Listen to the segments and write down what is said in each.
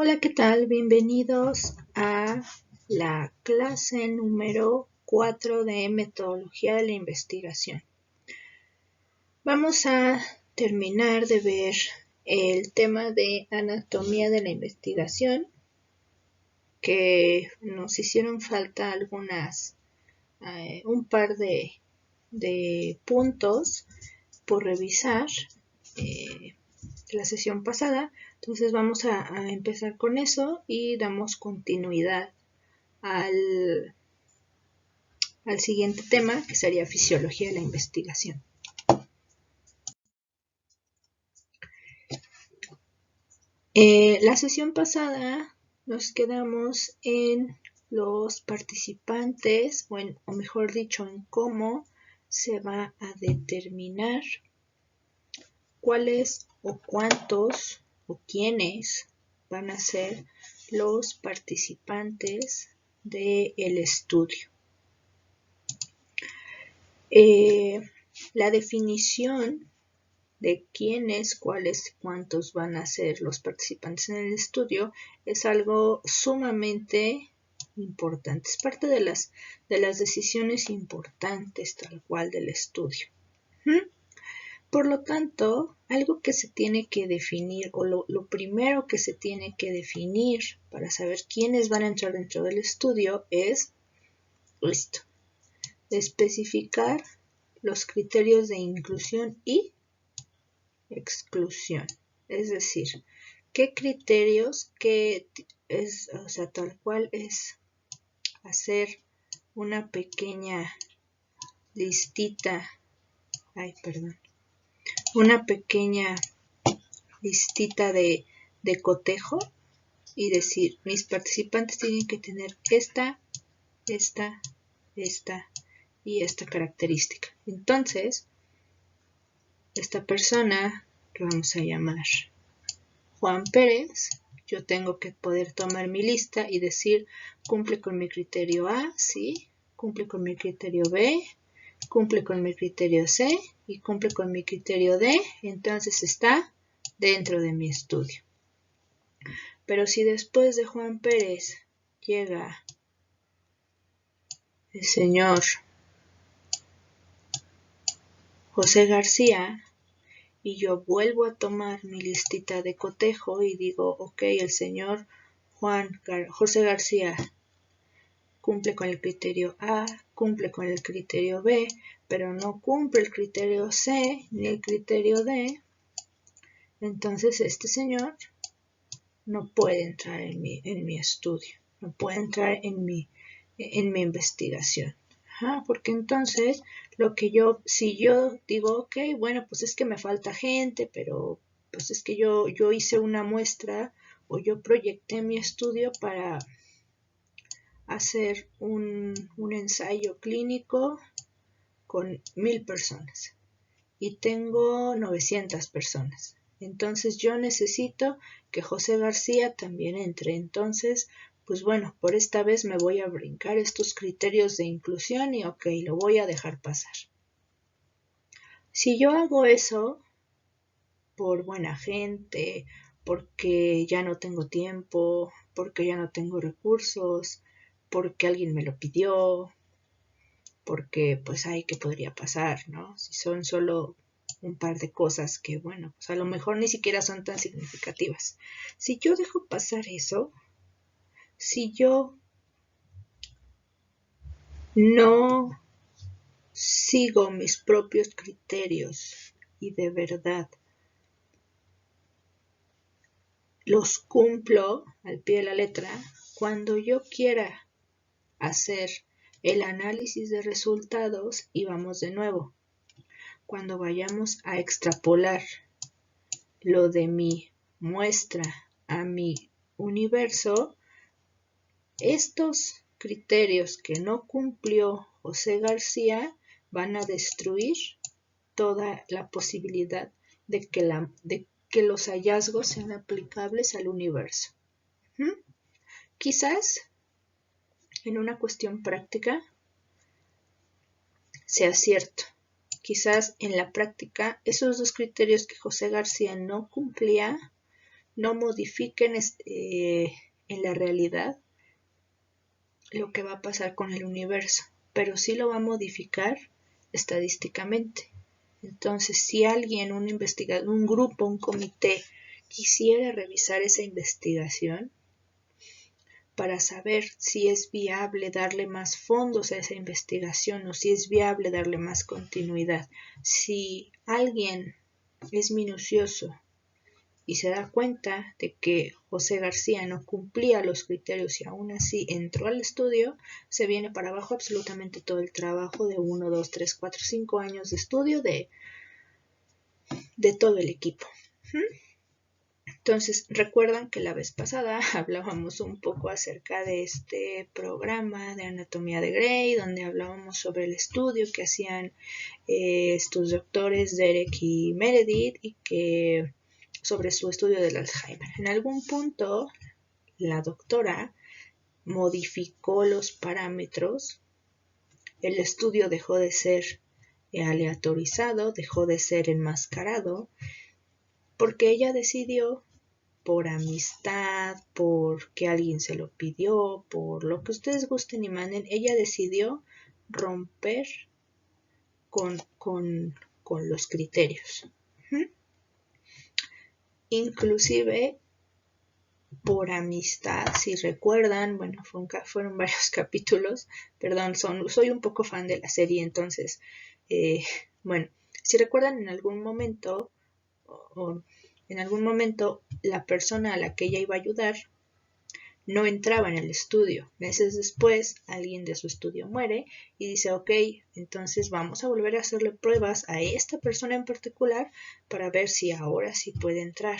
Hola, ¿qué tal? Bienvenidos a la clase número 4 de Metodología de la Investigación. Vamos a terminar de ver el tema de Anatomía de la Investigación, que nos hicieron falta un par de puntos por revisar la sesión pasada. Entonces vamos a empezar con eso y damos continuidad al siguiente tema, que sería Fisiología de la Investigación. La sesión pasada nos quedamos en los participantes, o mejor dicho, en cómo se va a determinar cuáles o cuántos o quiénes van a ser los participantes del estudio. La definición de quiénes, cuáles, cuántos van a ser los participantes en el estudio es algo sumamente importante. Es parte de las decisiones importantes tal cual del estudio. Por lo tanto, algo que se tiene que definir, o lo primero que se tiene que definir para saber quiénes van a entrar dentro del estudio es esto: especificar los criterios de inclusión y exclusión. Es decir, qué criterios, tal cual es hacer una pequeña listita, una pequeña listita de cotejo y decir, mis participantes tienen que tener esta y esta característica. Entonces, esta persona que vamos a llamar Juan Pérez, yo tengo que poder tomar mi lista y decir, cumple con mi criterio A, sí, cumple con mi criterio B, cumple con mi criterio C y cumple con mi criterio D, entonces está dentro de mi estudio. Pero si después de Juan Pérez llega el señor José García, y yo vuelvo a tomar mi listita de cotejo y digo, ok, el señor José García cumple con el criterio A, cumple con el criterio B, pero no cumple el criterio C ni el criterio D, entonces este señor no puede entrar en mi estudio, no puede entrar en mi investigación. Porque entonces si yo digo, ok, bueno, pues es que me falta gente, pero pues es que yo hice una muestra o yo proyecté mi estudio para hacer un ensayo clínico con 1000 personas y tengo 900 personas. Entonces yo necesito que José García también entre. Entonces, pues bueno, por esta vez me voy a brincar estos criterios de inclusión y ok, lo voy a dejar pasar. Si yo hago eso por buena gente, porque ya no tengo tiempo, porque ya no tengo recursos, porque alguien me lo pidió, porque pues ¿qué podría pasar, no? Si son solo un par de cosas que, bueno, pues a lo mejor ni siquiera son tan significativas. Si yo dejo pasar eso, si yo no sigo mis propios criterios y de verdad los cumplo al pie de la letra, cuando yo quiera hacer el análisis de resultados, y vamos de nuevo, cuando vayamos a extrapolar lo de mi muestra a mi universo, estos criterios que no cumplió José García van a destruir toda la posibilidad de que los hallazgos sean aplicables al universo. Quizás en una cuestión práctica sea cierto. Quizás en la práctica esos dos criterios que José García no cumplía no modifiquen en la realidad lo que va a pasar con el universo, pero sí lo va a modificar estadísticamente. Entonces, si alguien, un investigador, un grupo, un comité, quisiera revisar esa investigación para saber si es viable darle más fondos a esa investigación o si es viable darle más continuidad. Si alguien es minucioso y se da cuenta de que José García no cumplía los criterios y aún así entró al estudio, se viene para abajo absolutamente todo el trabajo de 1, 2, 3, 4, 5 años de estudio de todo el equipo. Entonces, recuerdan que la vez pasada hablábamos un poco acerca de este programa de Anatomía de Grey, donde hablábamos sobre el estudio que hacían estos doctores Derek y Meredith y que sobre su estudio del Alzheimer. En algún punto, la doctora modificó los parámetros, el estudio dejó de ser aleatorizado, dejó de ser enmascarado, porque ella decidió, por amistad, porque alguien se lo pidió, por lo que ustedes gusten y manden, ella decidió romper con los criterios. Inclusive por amistad, si recuerdan, bueno, fueron varios capítulos, perdón, soy un poco fan de la serie, entonces, bueno, si recuerdan en algún momento, la persona a la que ella iba a ayudar no entraba en el estudio. Meses después, alguien de su estudio muere y dice, ok, entonces vamos a volver a hacerle pruebas a esta persona en particular para ver si ahora sí puede entrar.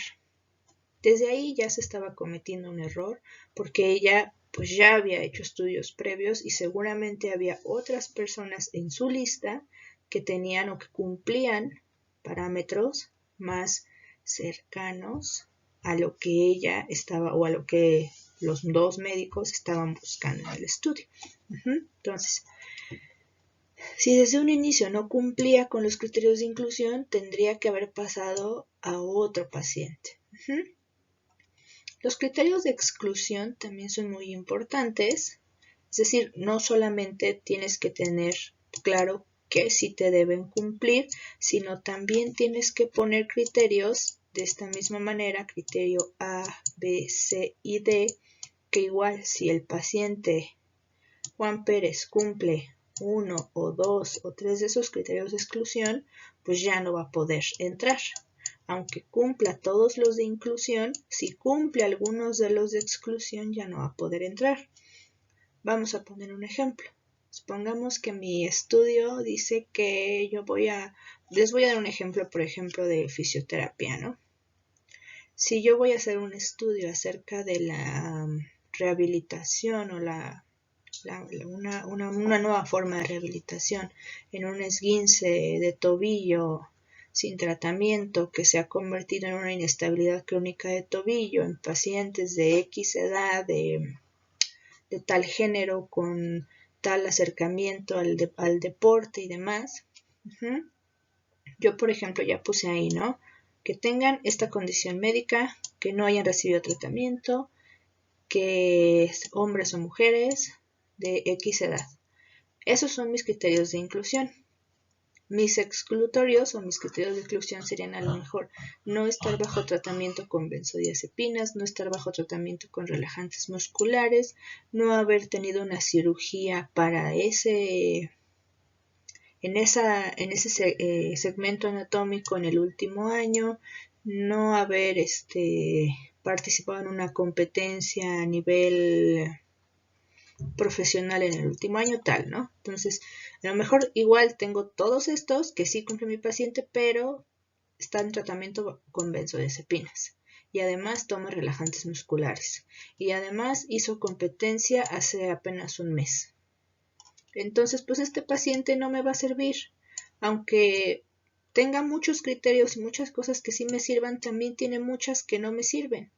Desde ahí ya se estaba cometiendo un error porque ella pues ya había hecho estudios previos y seguramente había otras personas en su lista que tenían o que cumplían parámetros más cercanos a lo que ella estaba o a lo que los dos médicos estaban buscando en el estudio. Entonces, si desde un inicio no cumplía con los criterios de inclusión, tendría que haber pasado a otro paciente. Los criterios de exclusión también son muy importantes, es decir, no solamente tienes que tener claro que sí te deben cumplir, sino también tienes que poner criterios de esta misma manera, criterio A, B, C y D, que igual si el paciente Juan Pérez cumple 1 o 2 o 3 de esos criterios de exclusión, pues ya no va a poder entrar. Aunque cumpla todos los de inclusión, si cumple algunos de los de exclusión ya no va a poder entrar. Vamos a poner un ejemplo. Supongamos que mi estudio dice que les voy a dar un ejemplo, por ejemplo, de fisioterapia, ¿no? Si yo voy a hacer un estudio acerca de la rehabilitación o una nueva forma de rehabilitación en un esguince de tobillo sin tratamiento que se ha convertido en una inestabilidad crónica de tobillo en pacientes de X edad, de tal género, con tal acercamiento al deporte y demás. Yo, por ejemplo, ya puse ahí, ¿no? Que tengan esta condición médica, que no hayan recibido tratamiento, que hombres o mujeres de X edad. Esos son mis criterios de inclusión. Mis exclutorios o mis criterios de exclusión serían a lo mejor no estar bajo tratamiento con benzodiazepinas, no estar bajo tratamiento con relajantes musculares, no haber tenido una cirugía para ese segmento anatómico en el último año, no haber participado en una competencia a nivel profesional en el último año, tal, ¿no? Entonces, a lo mejor igual tengo todos estos que sí cumple mi paciente, pero está en tratamiento con benzodiazepinas. Y además toma relajantes musculares. Y además hizo competencia hace apenas un mes. Entonces, pues este paciente no me va a servir. Aunque tenga muchos criterios y muchas cosas que sí me sirvan, también tiene muchas que no me sirven.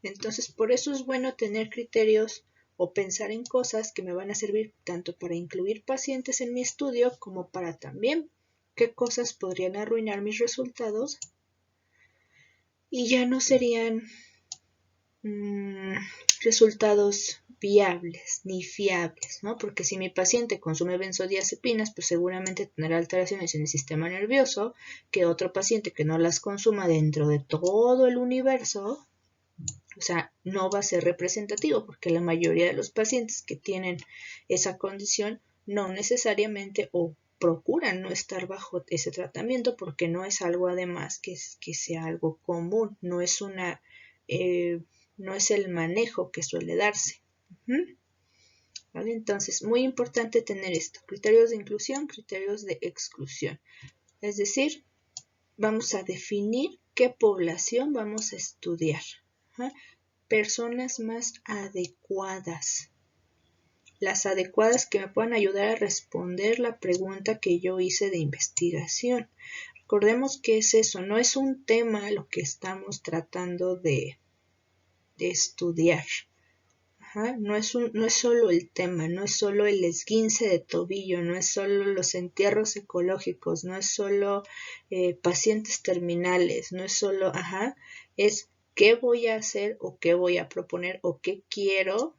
Entonces, por eso es bueno tener criterios o pensar en cosas que me van a servir tanto para incluir pacientes en mi estudio como para también qué cosas podrían arruinar mis resultados y ya no serían resultados viables ni fiables, ¿no? Porque si mi paciente consume benzodiazepinas, pues seguramente tendrá alteraciones en el sistema nervioso, que otro paciente que no las consuma dentro de todo el universo, o sea, no va a ser representativo, porque la mayoría de los pacientes que tienen esa condición no necesariamente o procuran no estar bajo ese tratamiento porque no es algo además que sea algo común, no es una no es el manejo que suele darse. ¿Vale? Entonces, muy importante tener esto, criterios de inclusión, criterios de exclusión. Es decir, vamos a definir qué población vamos a estudiar. Personas más adecuadas. Las adecuadas que me puedan ayudar a responder la pregunta que yo hice de investigación. Recordemos que es eso, no es un tema lo que estamos tratando de estudiar. No es solo el tema, no es solo el esguince de tobillo, no es solo los entierros ecológicos, no es solo pacientes terminales, no es solo, es qué voy a hacer o qué voy a proponer o qué quiero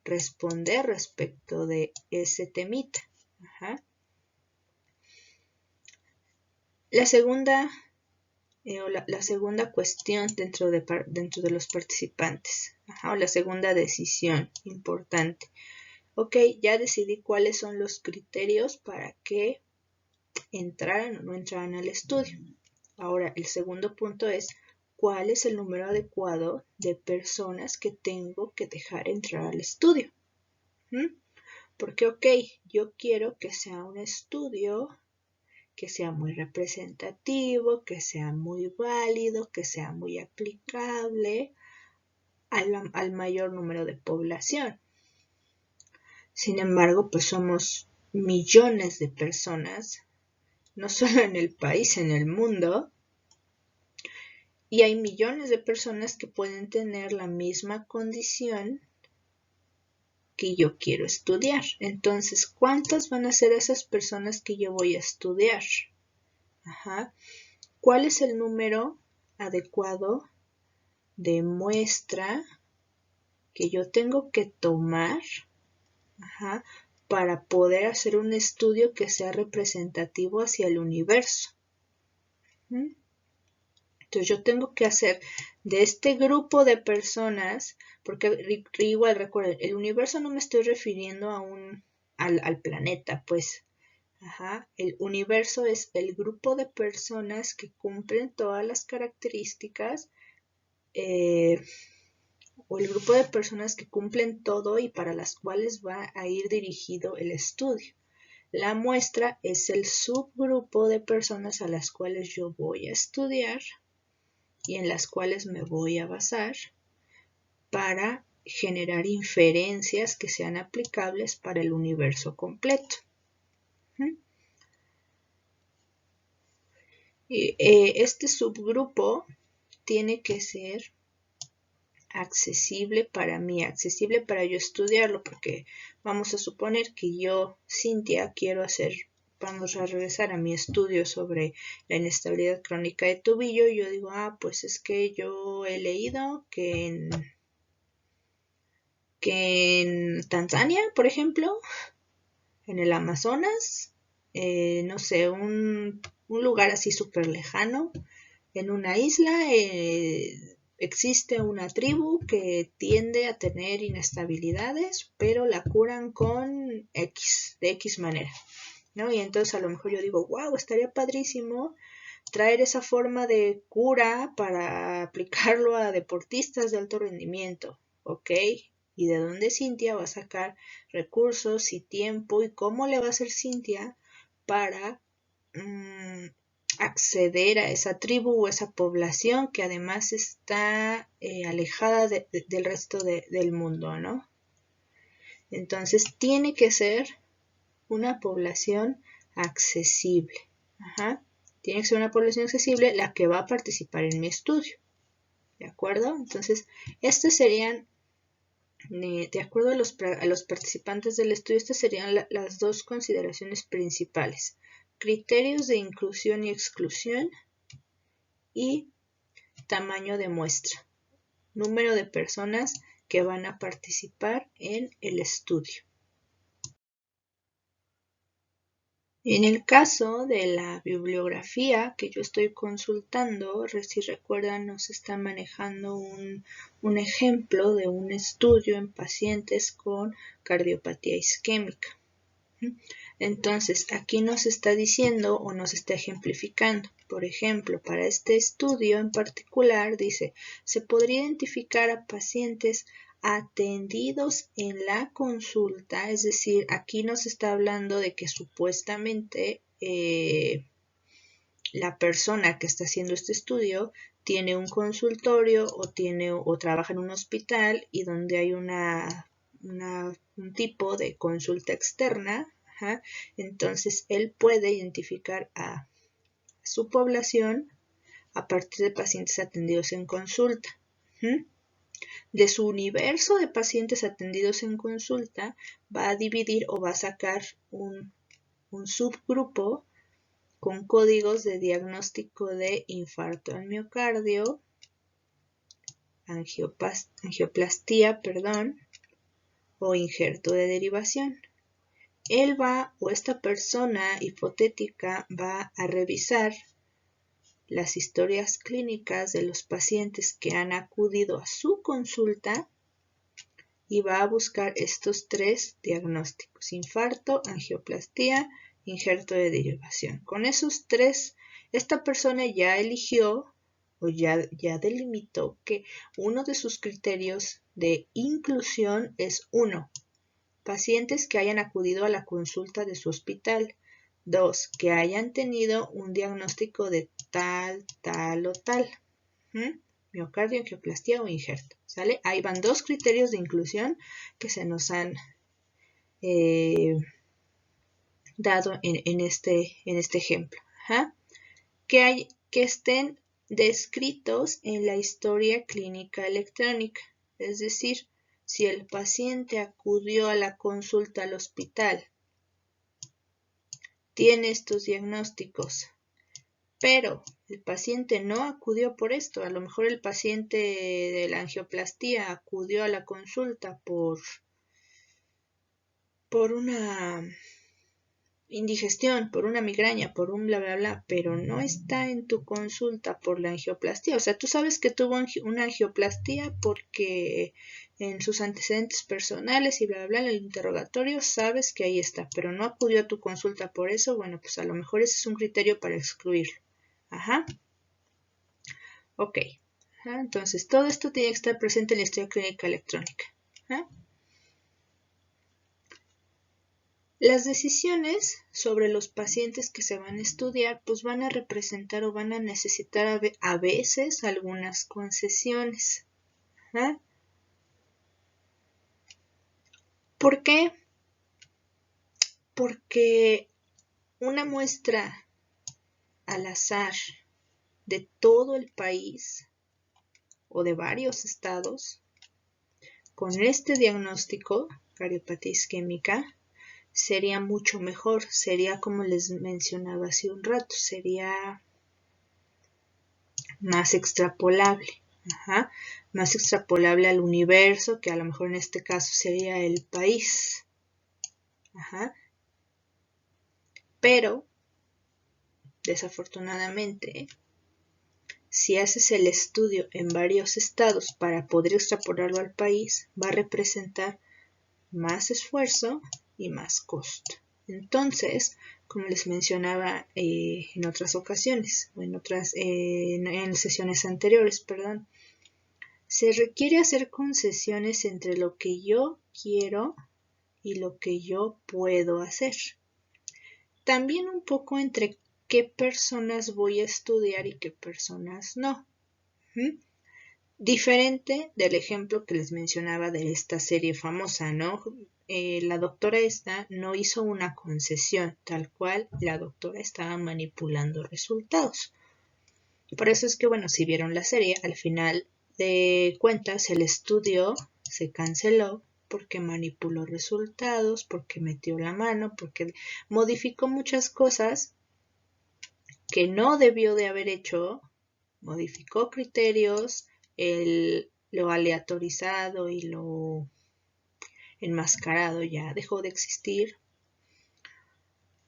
responder respecto de ese temita. La segunda la segunda cuestión dentro de los participantes, o la segunda decisión importante. Ok, ya decidí cuáles son los criterios para que entraran o no entraran al estudio. Ahora, el segundo punto es cuál es el número adecuado de personas que tengo que dejar entrar al estudio. Porque, ok, yo quiero que sea un estudio que sea muy representativo, que sea muy válido, que sea muy aplicable al mayor número de población. Sin embargo, pues somos millones de personas, no solo en el país, en el mundo, y hay millones de personas que pueden tener la misma condición que yo quiero estudiar. Entonces, ¿cuántas van a ser esas personas que yo voy a estudiar? ¿Cuál es el número adecuado de muestra que yo tengo que tomar para poder hacer un estudio que sea representativo hacia el universo? Entonces yo tengo que hacer de este grupo de personas, porque igual recuerden, el universo no me estoy refiriendo al planeta, pues. El universo es el grupo de personas que cumplen todas las características o el grupo de personas que cumplen todo y para las cuales va a ir dirigido el estudio. La muestra es el subgrupo de personas a las cuales yo voy a estudiar y en las cuales me voy a basar para generar inferencias que sean aplicables para el universo completo. Este subgrupo tiene que ser accesible para mí, accesible para yo estudiarlo, porque vamos a suponer que yo, Cintia, vamos a regresar a mi estudio sobre la inestabilidad crónica de tobillo, y yo digo, pues es que yo he leído que en Tanzania, por ejemplo, en el Amazonas, no sé, un lugar así súper lejano, en una isla, existe una tribu que tiende a tener inestabilidades, pero la curan con de X manera, ¿no? Y entonces a lo mejor yo digo, wow, estaría padrísimo traer esa forma de cura para aplicarlo a deportistas de alto rendimiento, ¿ok? ¿Y de dónde Cintia va a sacar recursos y tiempo y cómo le va a hacer Cintia para acceder a esa tribu o esa población que además está alejada del resto del mundo, ¿no? Entonces tiene que ser una población accesible. Tiene que ser una población accesible la que va a participar en mi estudio. ¿De acuerdo? Entonces, estas serían, de acuerdo a los participantes del estudio, estas serían las dos consideraciones principales. Criterios de inclusión y exclusión y tamaño de muestra, número de personas que van a participar en el estudio. En el caso de la bibliografía que yo estoy consultando, si recuerdan, nos está manejando un ejemplo de un estudio en pacientes con cardiopatía isquémica. Entonces, aquí nos está diciendo o nos está ejemplificando. Por ejemplo, para este estudio en particular, dice, se podría identificar a pacientes atendidos en la consulta, es decir, aquí nos está hablando de que supuestamente la persona que está haciendo este estudio tiene un consultorio o trabaja en un hospital y donde hay un tipo de consulta externa. Ajá. Entonces, él puede identificar a su población a partir de pacientes atendidos en consulta. De su universo de pacientes atendidos en consulta, va a dividir o va a sacar un subgrupo con códigos de diagnóstico de infarto al miocardio, angioplastía, o injerto de derivación. Él o esta persona hipotética va a revisar las historias clínicas de los pacientes que han acudido a su consulta y va a buscar estos 3 diagnósticos: infarto, angioplastía, injerto de derivación. Con esos 3, esta persona ya eligió o ya delimitó que uno de sus criterios de inclusión es 1. Pacientes que hayan acudido a la consulta de su hospital. 2. Que hayan tenido un diagnóstico de tal, tal o tal. Miocardio, angioplastía o injerto. ¿Sale? Ahí van 2 criterios de inclusión que se nos han dado en este ejemplo. Que estén descritos en la historia clínica electrónica. Es decir, si el paciente acudió a la consulta al hospital, tiene estos diagnósticos, pero el paciente no acudió por esto. A lo mejor el paciente de la angioplastía acudió a la consulta por una indigestión, por una migraña, por un bla bla bla, pero no está en tu consulta por la angioplastía. O sea, tú sabes que tuvo una angioplastía porque en sus antecedentes personales y bla bla bla, en el interrogatorio sabes que ahí está, pero no acudió a tu consulta por eso. Bueno, pues a lo mejor ese es un criterio para excluirlo. Ajá. Ok. Ajá. Entonces, todo esto tiene que estar presente en la historia clínica electrónica. Ajá. Las decisiones sobre los pacientes que se van a estudiar pues van a representar o van a necesitar a veces algunas concesiones. ¿Por qué? Porque una muestra al azar de todo el país o de varios estados con este diagnóstico, cardiopatía isquémica, sería mucho mejor, sería como les mencionaba hace un rato, sería más extrapolable, más extrapolable al universo, que a lo mejor en este caso sería el país. Pero, desafortunadamente, si haces el estudio en varios estados para poder extrapolarlo al país, va a representar más esfuerzo y más costo. Entonces, como les mencionaba en otras ocasiones, o en sesiones anteriores, se requiere hacer concesiones entre lo que yo quiero y lo que yo puedo hacer. También un poco entre qué personas voy a estudiar y qué personas no. Diferente del ejemplo que les mencionaba de esta serie famosa, ¿no? La doctora esta no hizo una concesión, tal cual la doctora estaba manipulando resultados. Por eso es que, bueno, si vieron la serie, al final de cuentas el estudio se canceló porque manipuló resultados, porque metió la mano, porque modificó muchas cosas que no debió de haber hecho modificó criterios, lo aleatorizado y lo enmascarado ya dejó de existir.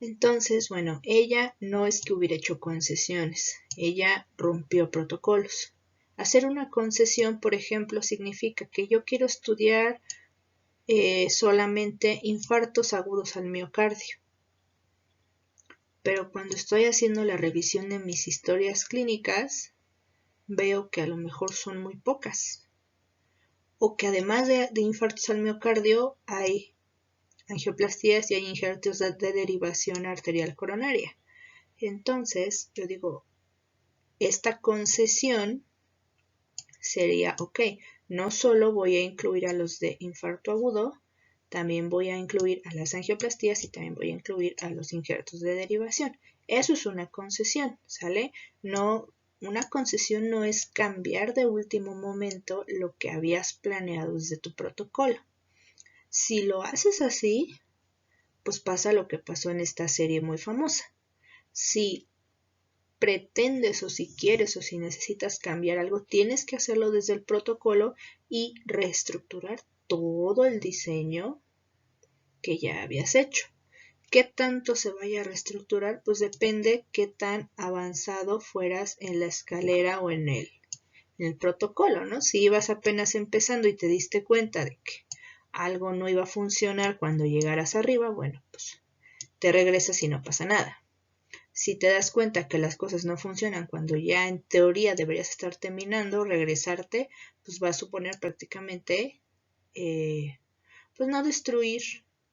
Entonces, bueno, ella no es que hubiera hecho concesiones, ella rompió protocolos. Hacer una concesión, por ejemplo, significa que yo quiero estudiar solamente infartos agudos al miocardio. Pero cuando estoy haciendo la revisión de mis historias clínicas, veo que a lo mejor son muy pocas. O que además de infartos al miocardio hay angioplastías y hay injertos de derivación arterial coronaria. Entonces, yo digo, esta concesión sería, ok, no solo voy a incluir a los de infarto agudo, también voy a incluir a las angioplastías y también voy a incluir a los injertos de derivación. Eso es una concesión, ¿sale? No, una concesión no es cambiar de último momento lo que habías planeado desde tu protocolo. Si lo haces así, pues pasa lo que pasó en esta serie muy famosa. Si pretendes o si quieres o si necesitas cambiar algo, tienes que hacerlo desde el protocolo y reestructurar todo el diseño que ya habías hecho. ¿Qué tanto se vaya a reestructurar? Pues depende qué tan avanzado fueras en la escalera o en el protocolo, ¿no? Si ibas apenas empezando y te diste cuenta de que algo no iba a funcionar cuando llegaras arriba, bueno, pues te regresas y no pasa nada. Si te das cuenta que las cosas no funcionan cuando ya en teoría deberías estar terminando, regresarte, pues va a suponer prácticamente, pues no destruir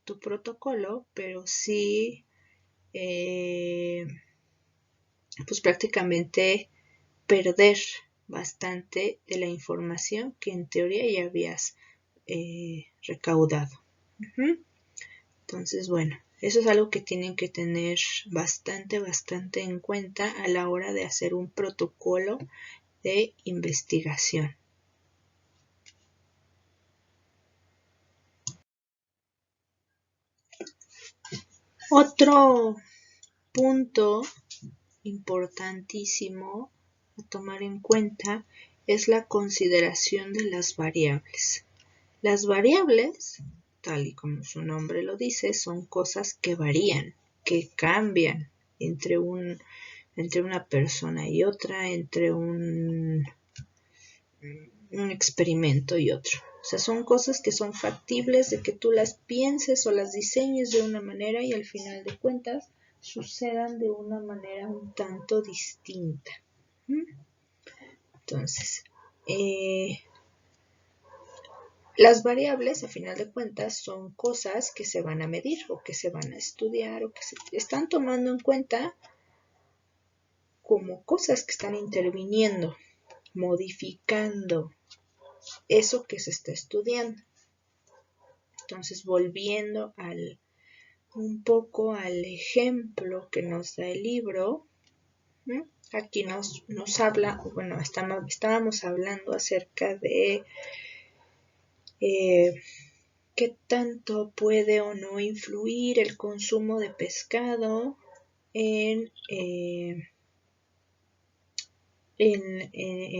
tu protocolo, pero sí, pues prácticamente perder bastante de la información que en teoría ya habías recaudado. Entonces, bueno, eso es algo que tienen que tener bastante en cuenta a la hora de hacer un protocolo de investigación. Otro punto importantísimo a tomar en cuenta es la consideración de las variables. Las variables, tal y como su nombre lo dice, son cosas que varían, que cambian entre una persona y otra, entre un experimento y otro. O sea, son cosas que son factibles de que tú las pienses o las diseñes de una manera y al final de cuentas sucedan de una manera un tanto distinta. Entonces, las variables, a final de cuentas, son cosas que se van a medir o que se van a estudiar o que se están tomando en cuenta como cosas que están interviniendo, modificando eso que se está estudiando. Entonces, volviendo un poco al ejemplo que nos da el libro, aquí nos habla, bueno, estábamos hablando acerca de qué tanto puede o no influir el consumo de pescado en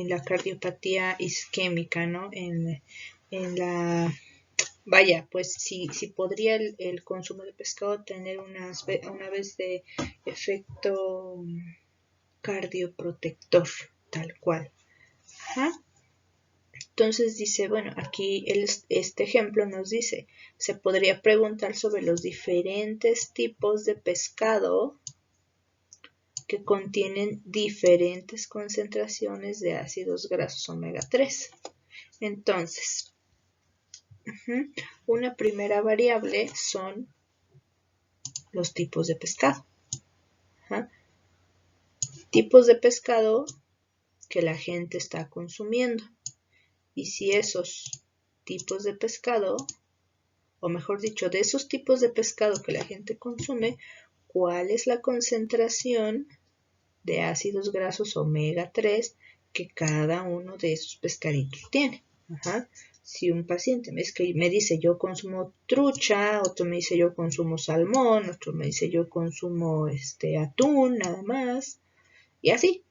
la cardiopatía isquémica, ¿no? En la... Vaya, pues si podría el consumo de pescado tener una vez de efecto cardioprotector, tal cual. Ajá. Entonces dice, bueno, aquí este ejemplo nos dice, se podría preguntar sobre los diferentes tipos de pescado que contienen diferentes concentraciones de ácidos grasos omega 3. Entonces, una primera variable son los tipos de pescado. Tipos de pescado que la gente está consumiendo. Y si esos tipos de pescado, o mejor dicho, de esos tipos de pescado que la gente consume, ¿cuál es la concentración de ácidos grasos omega 3 que cada uno de esos pescaditos tiene? Si un paciente me dice yo consumo trucha, otro me dice yo consumo salmón, otro me dice yo consumo atún nada más, y así.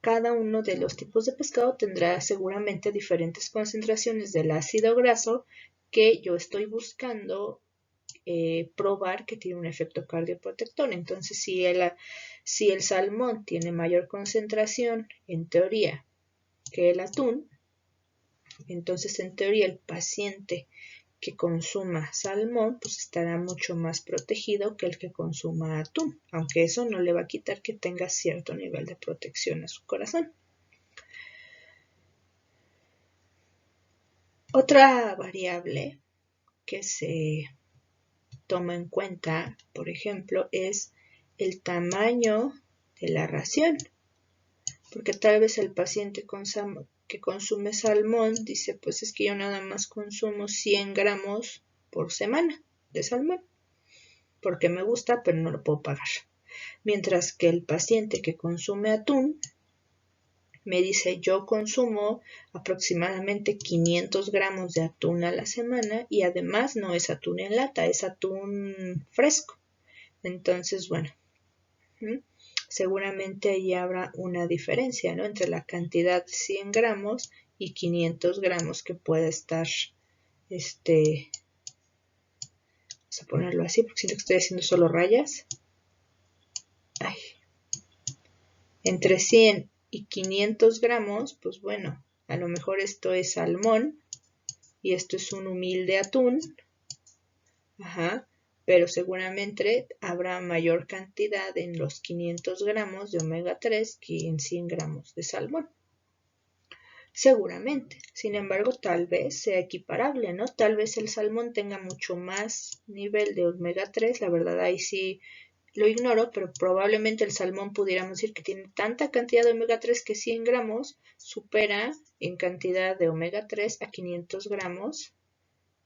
cada uno de los tipos de pescado tendrá seguramente diferentes concentraciones del ácido graso que yo estoy buscando probar que tiene un efecto cardioprotector. Entonces, si el salmón tiene mayor concentración, en teoría, que el atún, entonces en teoría el paciente que consuma salmón pues estará mucho más protegido que el que consuma atún, aunque eso no le va a quitar que tenga cierto nivel de protección a su corazón. Otra variable que se toma en cuenta, por ejemplo, es el tamaño de la ración, porque tal vez el paciente que consume salmón dice, pues es que yo nada más consumo 100 gramos por semana de salmón, porque me gusta, pero no lo puedo pagar. Mientras que el paciente que consume atún me dice, yo consumo aproximadamente 500 gramos de atún a la semana y además no es atún en lata, es atún fresco. Entonces, bueno, seguramente ahí habrá una diferencia, ¿no? Entre la cantidad de 100 gramos y 500 gramos que pueda estar, vamos a ponerlo así porque siento que estoy haciendo solo rayas. Ay. Entre 100 y 500 gramos, pues bueno, a lo mejor esto es salmón y esto es un humilde atún, pero seguramente habrá mayor cantidad en los 500 gramos de omega 3 que en 100 gramos de salmón. Seguramente, sin embargo, tal vez sea equiparable, ¿no? Tal vez el salmón tenga mucho más nivel de omega 3, la verdad ahí sí lo ignoro, pero probablemente el salmón pudiéramos decir que tiene tanta cantidad de omega 3 que 100 gramos supera en cantidad de omega 3 a 500 gramos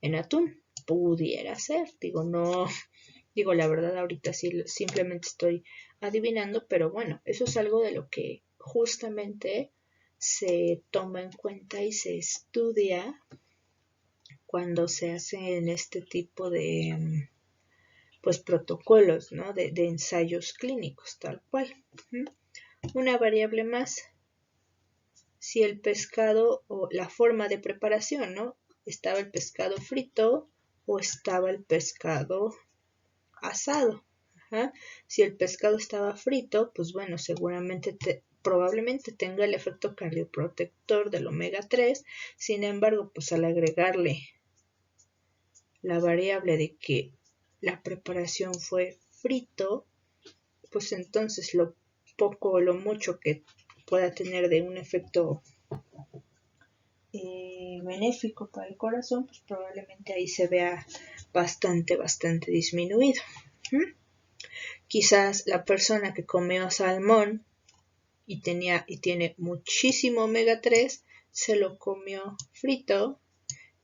en atún. Pudiera ser, digo la verdad ahorita sí simplemente estoy adivinando, pero bueno, eso es algo de lo que justamente se toma en cuenta y se estudia cuando se hacen este tipo de pues protocolos, ¿no? de ensayos clínicos, tal cual. Una variable más, si el pescado o la forma de preparación, ¿no? Estaba el pescado frito o estaba el pescado asado. Si el pescado estaba frito, pues bueno, seguramente probablemente tenga el efecto cardioprotector del omega 3, sin embargo, pues al agregarle la variable de que la preparación fue frito, pues entonces lo poco o lo mucho que pueda tener de un efecto benéfico para el corazón, pues probablemente ahí se vea bastante disminuido. Quizás la persona que comió salmón y tiene muchísimo omega 3 se lo comió frito,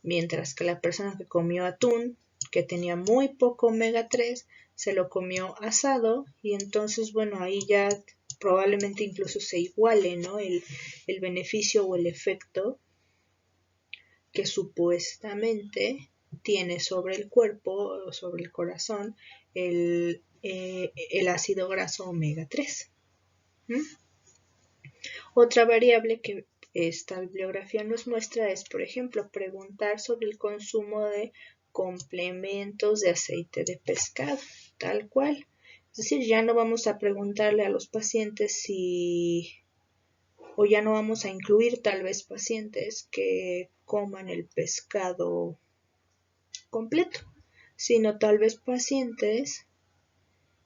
mientras que la persona que comió atún, que tenía muy poco omega 3, se lo comió asado y entonces, bueno, ahí ya probablemente incluso se iguale, ¿no? El beneficio o el efecto que supuestamente tiene sobre el cuerpo o sobre el corazón el ácido graso omega 3. Otra variable que esta bibliografía nos muestra es, por ejemplo, preguntar sobre el consumo de complementos de aceite de pescado, tal cual. Es decir, ya no vamos a preguntarle a los pacientes o ya no vamos a incluir tal vez pacientes que coman el pescado completo, sino tal vez pacientes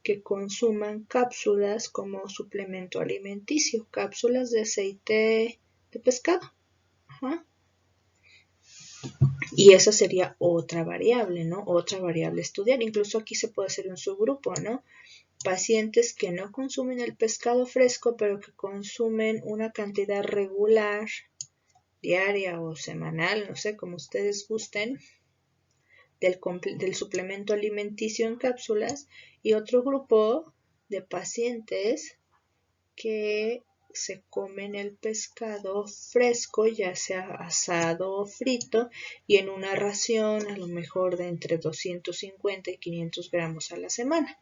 que consuman cápsulas como suplemento alimenticio, cápsulas de aceite de pescado. Y esa sería otra variable, ¿no? Otra variable a estudiar. Incluso aquí se puede hacer un subgrupo, ¿no? Pacientes que no consumen el pescado fresco, pero que consumen una cantidad regular, diaria o semanal, no sé, como ustedes gusten, del suplemento alimenticio en cápsulas, y otro grupo de pacientes que se comen el pescado fresco, ya sea asado o frito, y en una ración a lo mejor de entre 250 y 500 gramos a la semana.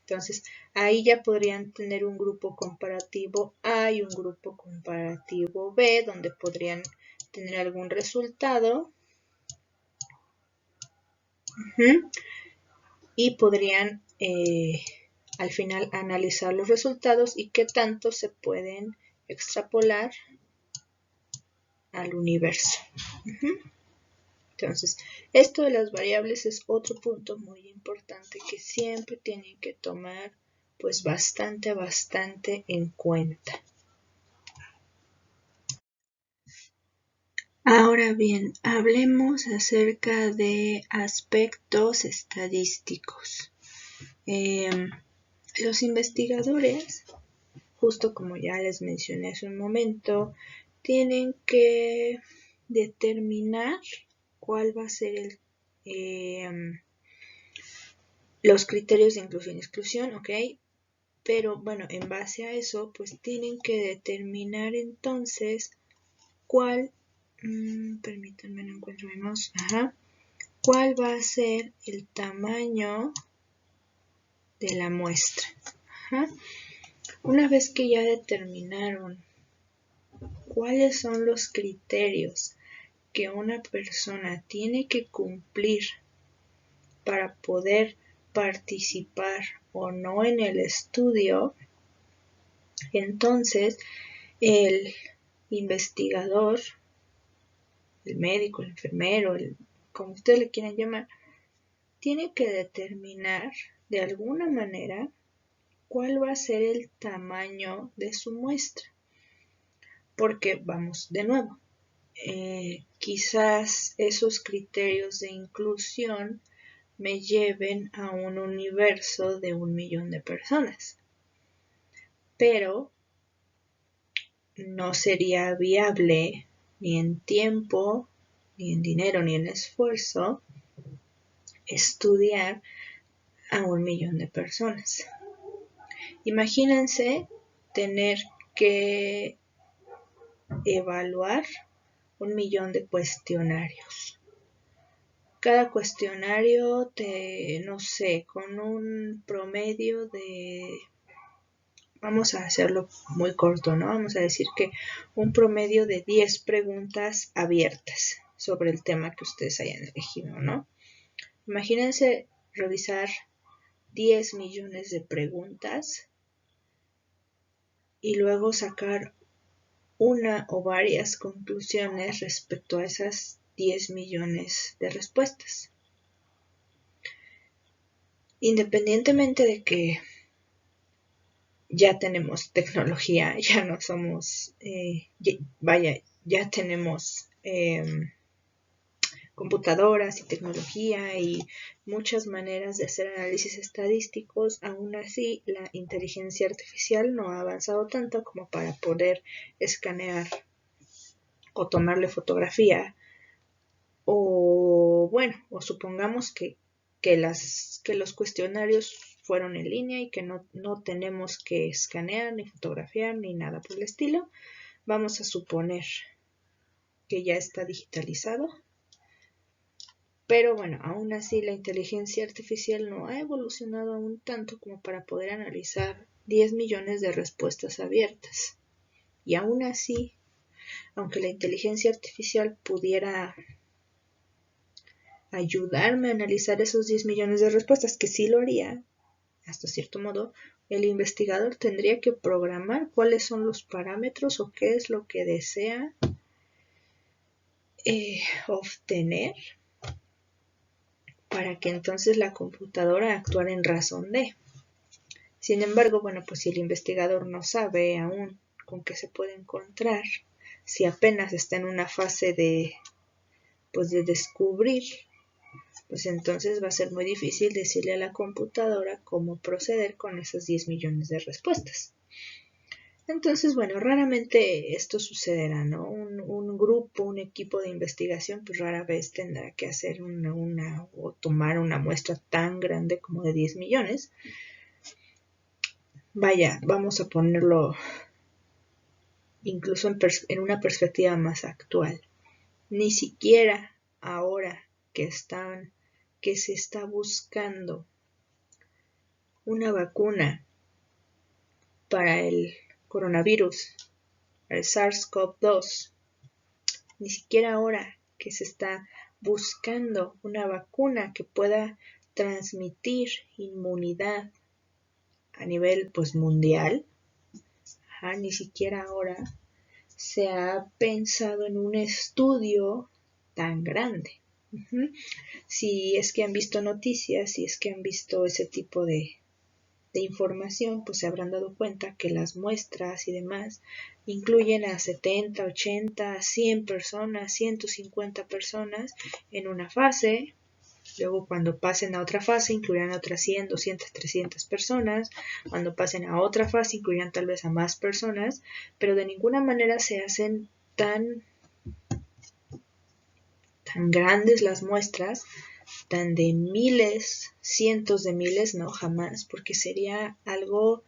Entonces, ahí ya podrían tener un grupo comparativo A y un grupo comparativo B, donde podrían tener algún resultado. Y podrían al final analizar los resultados y qué tanto se pueden extrapolar al universo. Entonces, esto de las variables es otro punto muy importante que siempre tienen que tomar pues bastante en cuenta. Ahora bien, hablemos acerca de aspectos estadísticos. Los investigadores, justo como ya les mencioné hace un momento, tienen que determinar cuál va a ser los criterios de inclusión y exclusión, ¿ok? Pero bueno, en base a eso, pues tienen que determinar entonces cuál, permítanme, no encuentro mi mouse, cuál va a ser el tamaño de la muestra. Una vez que ya determinaron cuáles son los criterios que una persona tiene que cumplir para poder participar o no en el estudio, entonces el investigador, el médico, el enfermero, como ustedes le quieran llamar, tiene que determinar de alguna manera cuál va a ser el tamaño de su muestra. Porque, vamos, de nuevo, quizás esos criterios de inclusión me lleven a un universo de 1 millón de personas. Pero no sería viable ni en tiempo, ni en dinero, ni en esfuerzo estudiar a 1 millón de personas. Imagínense tener que evaluar 1 millón de cuestionarios. Cada cuestionario, no sé, con un promedio de, vamos a hacerlo muy corto, ¿no? Vamos a decir que un promedio de 10 preguntas abiertas sobre el tema que ustedes hayan elegido, ¿no? Imagínense revisar 10 millones de preguntas y luego sacar una o varias conclusiones respecto a esas 10 millones de respuestas. Independientemente de que ya tenemos tecnología, ya no somos, ya tenemos computadoras y tecnología y muchas maneras de hacer análisis estadísticos, aún así la inteligencia artificial no ha avanzado tanto como para poder escanear o tomarle fotografía o supongamos que los cuestionarios fueron en línea y que no tenemos que escanear ni fotografiar ni nada por el estilo. Vamos a suponer que ya está digitalizado. Pero bueno, aún así la inteligencia artificial no ha evolucionado aún tanto como para poder analizar 10 millones de respuestas abiertas. Y aún así, aunque la inteligencia artificial pudiera ayudarme a analizar esos 10 millones de respuestas, que sí lo haría, hasta cierto modo, el investigador tendría que programar cuáles son los parámetros o qué es lo que desea obtener para que entonces la computadora actuara en razón de. Sin embargo, bueno, pues si el investigador no sabe aún con qué se puede encontrar, si apenas está en una fase de descubrir, pues entonces va a ser muy difícil decirle a la computadora cómo proceder con esas 10 millones de respuestas. Entonces, bueno, raramente esto sucederá, ¿no? Un grupo, un equipo de investigación, pues rara vez tendrá que hacer o tomar una muestra tan grande como de 10 millones. Vaya, vamos a ponerlo incluso en una perspectiva más actual. Ni siquiera ahora que se está buscando una vacuna para el coronavirus, el SARS-CoV-2. Ni siquiera ahora que se está buscando una vacuna que pueda transmitir inmunidad a nivel pues mundial, ni siquiera ahora se ha pensado en un estudio tan grande. Si es que han visto noticias, si es que han visto ese tipo de información, pues se habrán dado cuenta que las muestras y demás incluyen a 70, 80, 100 personas, 150 personas en una fase. Luego cuando pasen a otra fase incluirán otras 100, 200, 300 personas. Cuando pasen a otra fase incluirán tal vez a más personas, pero de ninguna manera se hacen tan grandes las muestras, tan de miles, cientos de miles, no, jamás, porque sería algo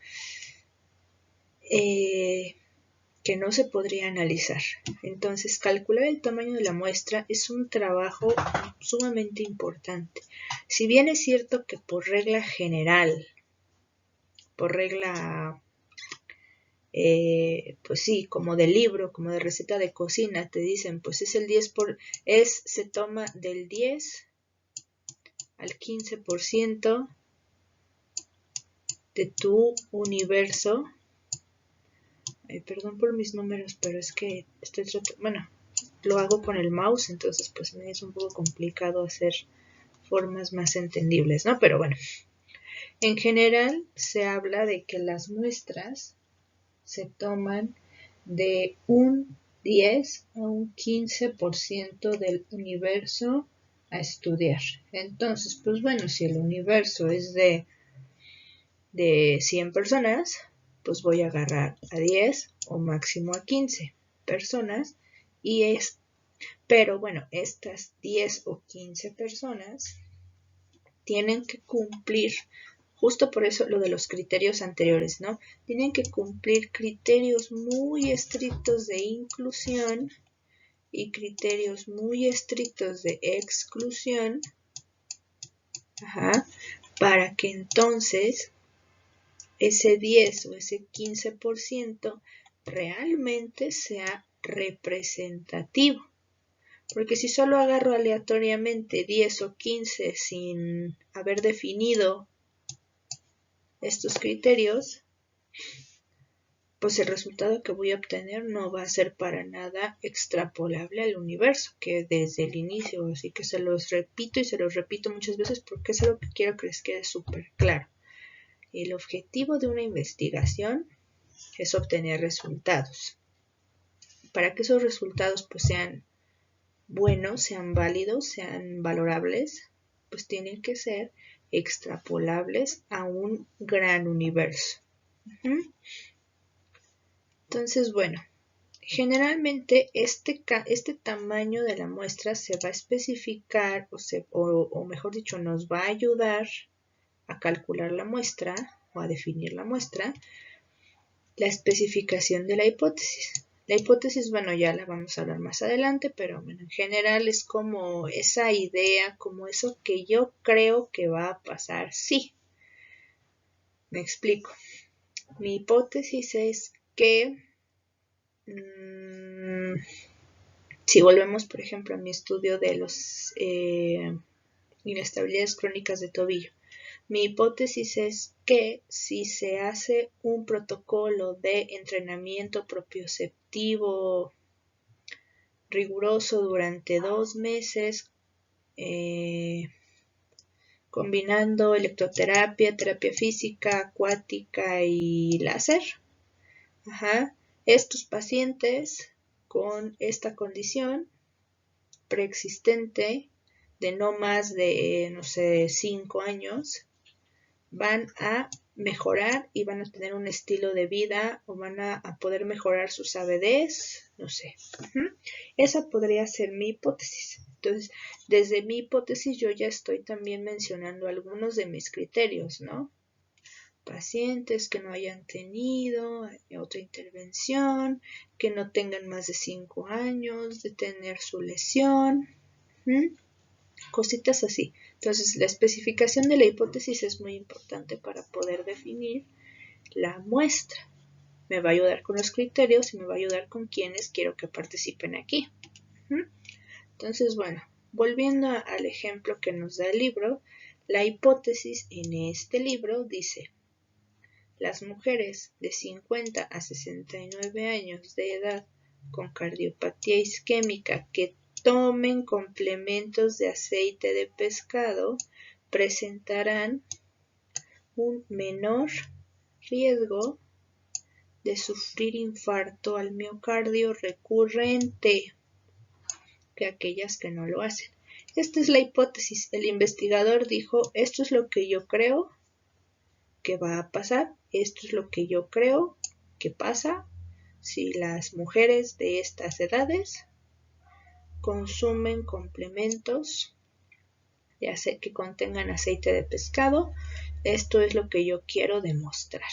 que no se podría analizar. Entonces, calcular el tamaño de la muestra es un trabajo sumamente importante. Si bien es cierto que por regla general, por regla, pues sí, como de libro, como de receta de cocina, te dicen, pues es el 10 se toma del 10 al 15% de tu universo. Perdón por mis números, pero es que estoy tratando, bueno, lo hago con el mouse, entonces pues me es un poco complicado hacer formas más entendibles, ¿no? Pero bueno, en general se habla de que las muestras se toman de un 10 a un 15% del universo a estudiar. Entonces, pues bueno, si el universo es de 100 personas, pues voy a agarrar a 10 o máximo a 15 personas pero bueno, estas 10 o 15 personas tienen que cumplir, justo por eso lo de los criterios anteriores, ¿no? Tienen que cumplir criterios muy estrictos de inclusión y criterios muy estrictos de exclusión, para que entonces ese 10 o ese 15% realmente sea representativo. Porque si solo agarro aleatoriamente 10 o 15 sin haber definido estos criterios, pues el resultado que voy a obtener no va a ser para nada extrapolable al universo, que desde el inicio, así que se los repito y se los repito muchas veces porque es algo que quiero que les quede súper claro. El objetivo de una investigación es obtener resultados. Para que esos resultados pues sean buenos, sean válidos, sean valorables, pues tienen que ser extrapolables a un gran universo. Entonces, bueno, generalmente este tamaño de la muestra se va a especificar o mejor dicho, nos va a ayudar a calcular la muestra o a definir la muestra, la especificación de la hipótesis. La hipótesis, bueno, ya la vamos a hablar más adelante, pero bueno, en general es como esa idea, como eso que yo creo que va a pasar. Sí, me explico. Mi hipótesis es que si volvemos, por ejemplo, a mi estudio de las inestabilidades crónicas de tobillo, mi hipótesis es que si se hace un protocolo de entrenamiento propioceptivo riguroso durante 2 meses, combinando electroterapia, terapia física, acuática y láser, estos pacientes con esta condición preexistente de no más de, no sé, 5 años, van a mejorar y van a tener un estilo de vida o van a poder mejorar sus ABDs, no sé. Esa podría ser mi hipótesis. Entonces, desde mi hipótesis yo ya estoy también mencionando algunos de mis criterios, ¿no? Pacientes que no hayan tenido otra intervención, que no tengan más de 5 años de tener su lesión, cositas así. Entonces, la especificación de la hipótesis es muy importante para poder definir la muestra. Me va a ayudar con los criterios y me va a ayudar con quienes quiero que participen aquí. Entonces, bueno, volviendo al ejemplo que nos da el libro, la hipótesis en este libro dice: las mujeres de 50 a 69 años de edad con cardiopatía isquémica que tomen complementos de aceite de pescado presentarán un menor riesgo de sufrir infarto al miocardio recurrente que aquellas que no lo hacen. Esta es la hipótesis. El investigador dijo: esto es lo que yo creo que va a pasar, esto es lo que yo creo que pasa si las mujeres de estas edades consumen complementos que contengan aceite de pescado. Esto es lo que yo quiero demostrar.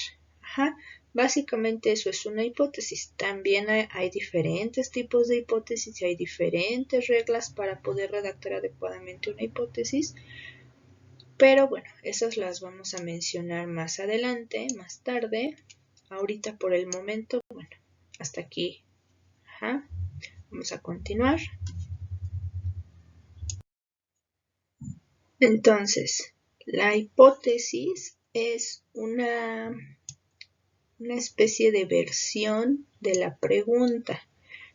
Básicamente eso es una hipótesis. También hay diferentes tipos de hipótesis y hay diferentes reglas para poder redactar adecuadamente una hipótesis. Pero bueno, esas las vamos a mencionar más adelante, más tarde. Ahorita por el momento, bueno, hasta aquí. Vamos a continuar. Entonces, la hipótesis es una especie de versión de la pregunta.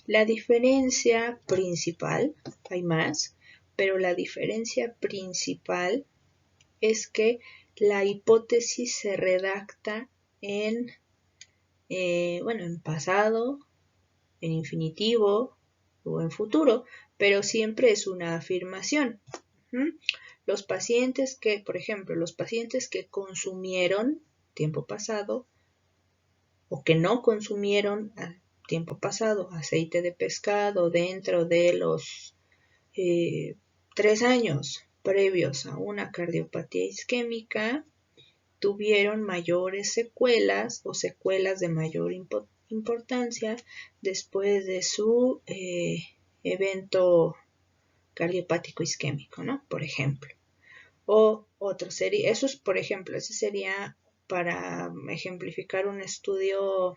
La diferencia principal, hay más, pero la diferencia principal es que la hipótesis se redacta en pasado, en infinitivo o en futuro, pero siempre es una afirmación. Los pacientes que, por ejemplo, los pacientes que consumieron tiempo pasado o que no consumieron tiempo pasado aceite de pescado dentro de los 3 años previos a una cardiopatía isquémica tuvieron mayores secuelas o secuelas de mayor importancia después de su evento cardiopático isquémico, ¿no? Por ejemplo. O otro sería, eso es, por ejemplo, ese sería para ejemplificar un estudio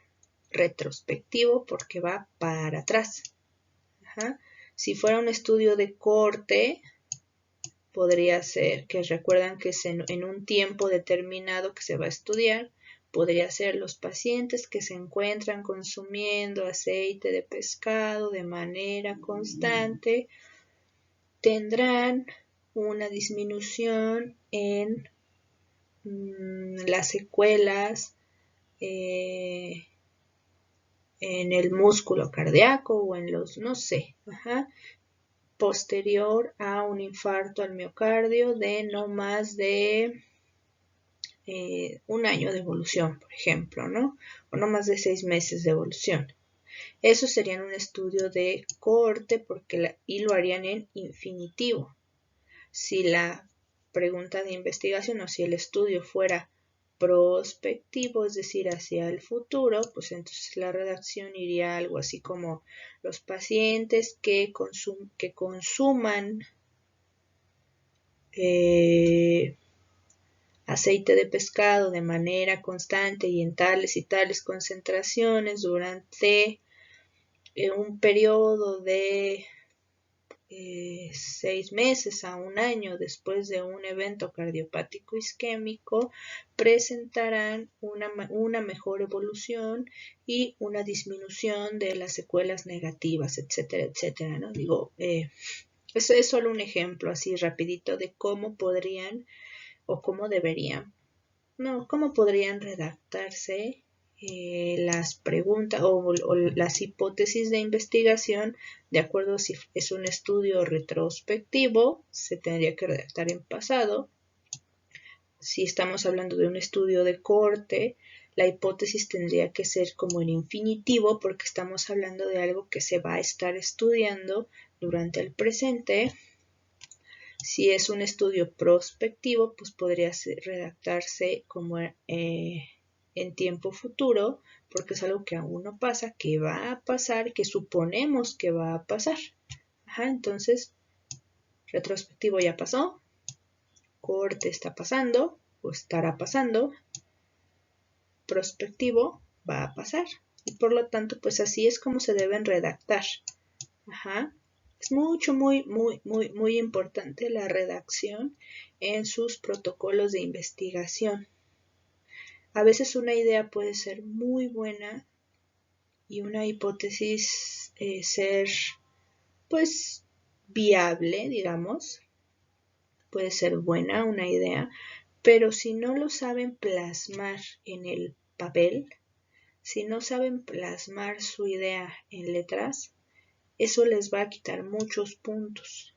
retrospectivo porque va para atrás. Si fuera un estudio de corte, podría ser que recuerdan que es en un tiempo determinado que se va a estudiar, podría ser los pacientes que se encuentran consumiendo aceite de pescado de manera constante, tendrán una disminución en las secuelas en el músculo cardíaco o en los, no sé, posterior a un infarto al miocardio de no más de 1 año de evolución, por ejemplo, ¿no? O no más de 6 meses de evolución. Eso sería un estudio de corte y lo harían en infinitivo. Si la pregunta de investigación o si el estudio fuera prospectivo, es decir, hacia el futuro, pues entonces la redacción iría algo así como: los pacientes que consuman aceite de pescado de manera constante y en tales y tales concentraciones durante un periodo de 6 meses a 1 año después de un evento cardiopático isquémico presentarán una mejor evolución y una disminución de las secuelas negativas, etcétera, etcétera, ¿no? Digo, eso es solo un ejemplo así rapidito de cómo podrían o cómo deberían, no, cómo podrían redactarse las preguntas o las hipótesis de investigación. De acuerdo, si es un estudio retrospectivo, se tendría que redactar en pasado. Si estamos hablando de un estudio de corte, la hipótesis tendría que ser como en infinitivo porque estamos hablando de algo que se va a estar estudiando durante el presente. Si es un estudio prospectivo, pues podría redactarse como en tiempo futuro, porque es algo que aún no pasa, que va a pasar, que suponemos que va a pasar. Entonces, retrospectivo ya pasó, corte está pasando o estará pasando, prospectivo va a pasar. Y por lo tanto, pues así es como se deben redactar. Ajá. Es muy importante la redacción en sus protocolos de investigación. A veces una idea puede ser muy buena y una hipótesis ser, pues, viable, digamos. Puede ser buena una idea, pero si no lo saben plasmar en el papel, si no saben plasmar su idea en letras, eso les va a quitar muchos puntos.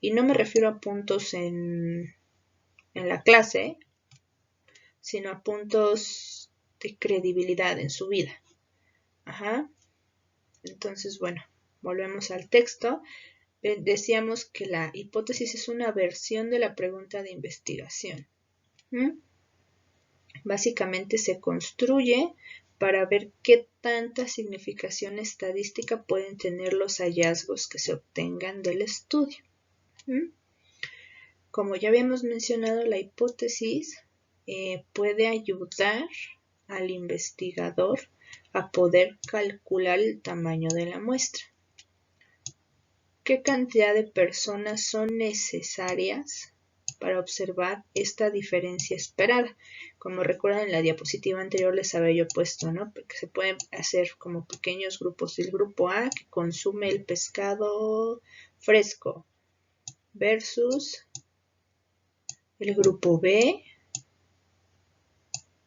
Y no me refiero a puntos en la clase, sino a puntos de credibilidad en su vida. Ajá. Entonces, bueno, volvemos al texto. Decíamos que la hipótesis es una versión de la pregunta de investigación. Básicamente se construye para ver qué tanta significación estadística pueden tener los hallazgos que se obtengan del estudio. Como ya habíamos mencionado, la hipótesis puede ayudar al investigador a poder calcular el tamaño de la muestra. ¿Qué cantidad de personas son necesarias para observar esta diferencia esperada? Como recuerdan, en la diapositiva anterior les había yo puesto, ¿no? Que se pueden hacer como pequeños grupos. El grupo A, que consume el pescado fresco, versus el grupo B,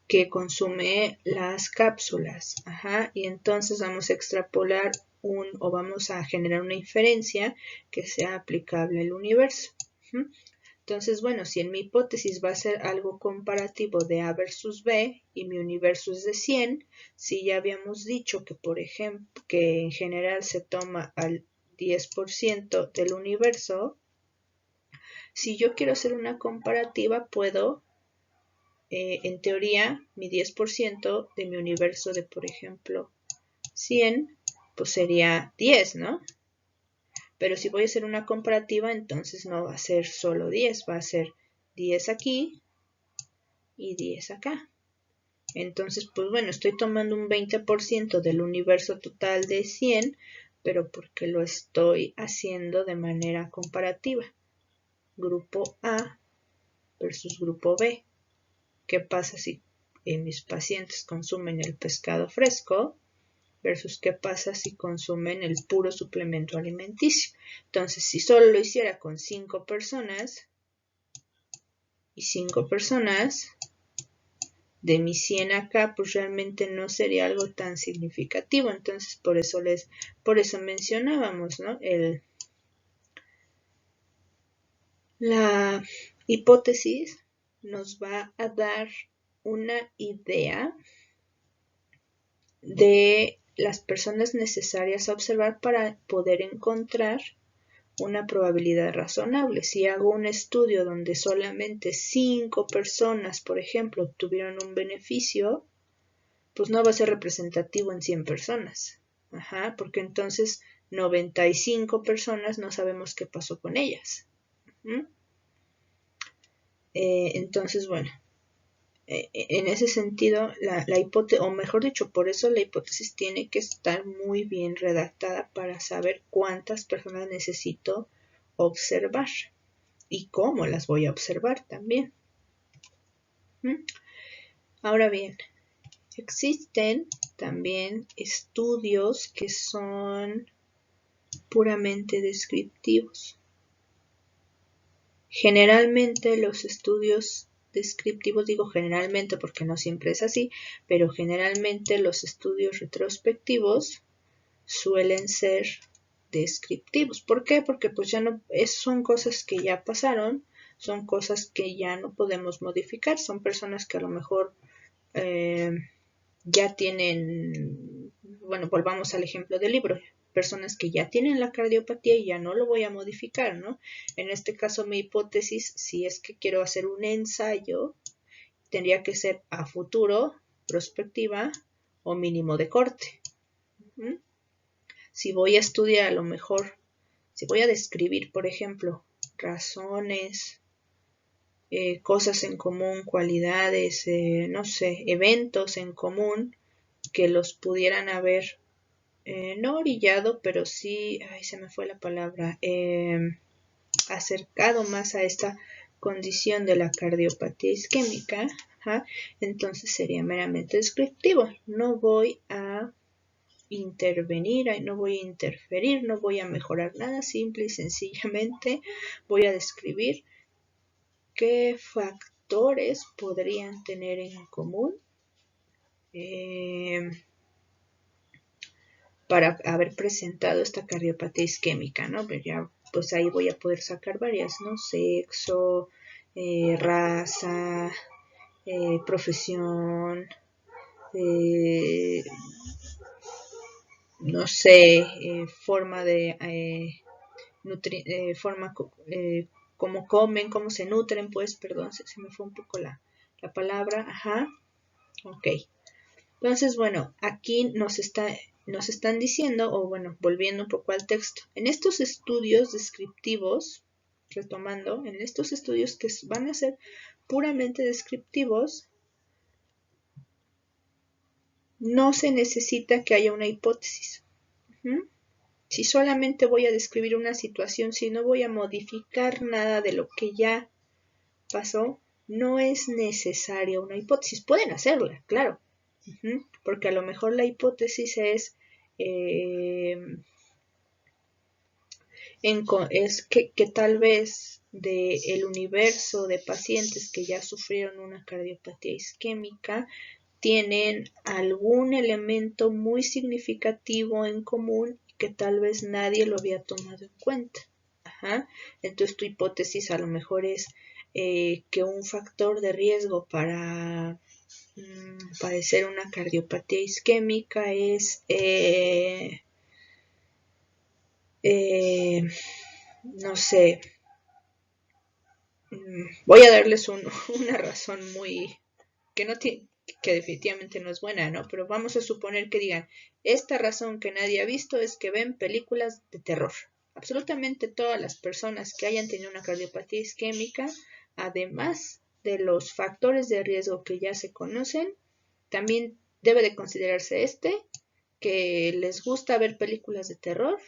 que consume las cápsulas. Ajá. Y entonces vamos a extrapolar o vamos a generar una inferencia que sea aplicable al universo. Entonces, bueno, si en mi hipótesis va a ser algo comparativo de A versus B y mi universo es de 100, si ya habíamos dicho que, por ejemplo, que en general se toma al 10% del universo, si yo quiero hacer una comparativa, puedo, en teoría, mi 10% de mi universo de, por ejemplo, 100, pues sería 10, ¿no? Pero si voy a hacer una comparativa, entonces no va a ser solo 10, va a ser 10 aquí y 10 acá. Entonces, pues bueno, estoy tomando un 20% del universo total de 100, pero porque lo estoy haciendo de manera comparativa. Grupo A versus grupo B. ¿Qué pasa si mis pacientes consumen el pescado fresco versus qué pasa si consumen el puro suplemento alimenticio? Entonces, si solo lo hiciera con 5 personas y 5 personas, de mis 100 acá, pues realmente no sería algo tan significativo. Entonces, por eso mencionábamos, ¿no? La hipótesis nos va a dar una idea de las personas necesarias a observar para poder encontrar una probabilidad razonable. Si hago un estudio donde solamente 5 personas, por ejemplo, obtuvieron un beneficio, pues no va a ser representativo en 100 personas. Ajá, porque entonces 95 personas no sabemos qué pasó con ellas. Entonces, bueno, en ese sentido, la hipótesis, o mejor dicho, por eso la hipótesis tiene que estar muy bien redactada para saber cuántas personas necesito observar y cómo las voy a observar también. Ahora bien, existen también estudios que son puramente descriptivos. Generalmente los estudios descriptivos, digo generalmente porque no siempre es así, pero generalmente los estudios retrospectivos suelen ser descriptivos. ¿Por qué? Porque pues ya no, son cosas que ya pasaron, son cosas que ya no podemos modificar, son personas que a lo mejor ya tienen, bueno, volvamos al ejemplo del libro, personas que ya tienen la cardiopatía y ya no lo voy a modificar, ¿no? En este caso, mi hipótesis, si es que quiero hacer un ensayo, tendría que ser a futuro, prospectiva o mínimo de corte. Si voy a estudiar, a lo mejor, si voy a describir, por ejemplo, razones cosas en común, cualidades, no sé, eventos en común que los pudieran haber, no orillado, pero sí, ay, se me fue la palabra, acercado más a esta condición de la cardiopatía isquémica, ajá, entonces sería meramente descriptivo. No voy a intervenir, no voy a interferir, no voy a mejorar nada, simple y sencillamente voy a describir qué factores podrían tener en común para haber presentado esta cardiopatía isquémica, ¿no? Pero ya, pues ahí voy a poder sacar varias, ¿no? Sexo, raza, profesión, no sé, forma de forma cómo comen, cómo se nutren, pues, perdón, se me fue un poco la palabra, ajá, ok. Entonces, bueno, aquí nos están diciendo, o bueno, volviendo un poco al texto, en estos estudios descriptivos, retomando, en estos estudios que van a ser puramente descriptivos, no se necesita que haya una hipótesis. Si solamente voy a describir una situación, si no voy a modificar nada de lo que ya pasó, no es necesaria una hipótesis. Pueden hacerla, claro, porque a lo mejor la hipótesis es, que tal vez del universo de pacientes que ya sufrieron una cardiopatía isquémica, tienen algún elemento muy significativo en común que tal vez nadie lo había tomado en cuenta. Ajá. Entonces tu hipótesis a lo mejor es que un factor de riesgo para padecer una cardiopatía isquémica es no sé, voy a darles una razón muy que no tiene, que definitivamente no es buena, ¿no? Pero vamos a suponer que digan, esta razón que nadie ha visto es que ven películas de terror. Absolutamente todas las personas que hayan tenido una cardiopatía isquémica, además de los factores de riesgo que ya se conocen, también debe de considerarse que les gusta ver películas de terror,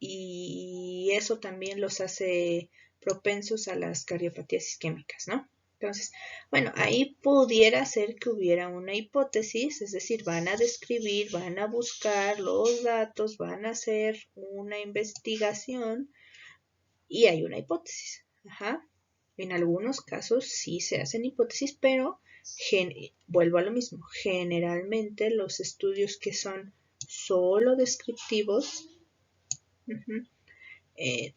y eso también los hace propensos a las cardiopatías isquémicas, ¿no? Entonces, bueno, ahí pudiera ser que hubiera una hipótesis, es decir, van a describir, van a buscar los datos, van a hacer una investigación y hay una hipótesis. Ajá. En algunos casos sí se hacen hipótesis, pero vuelvo a lo mismo. Generalmente los estudios que son solo descriptivos,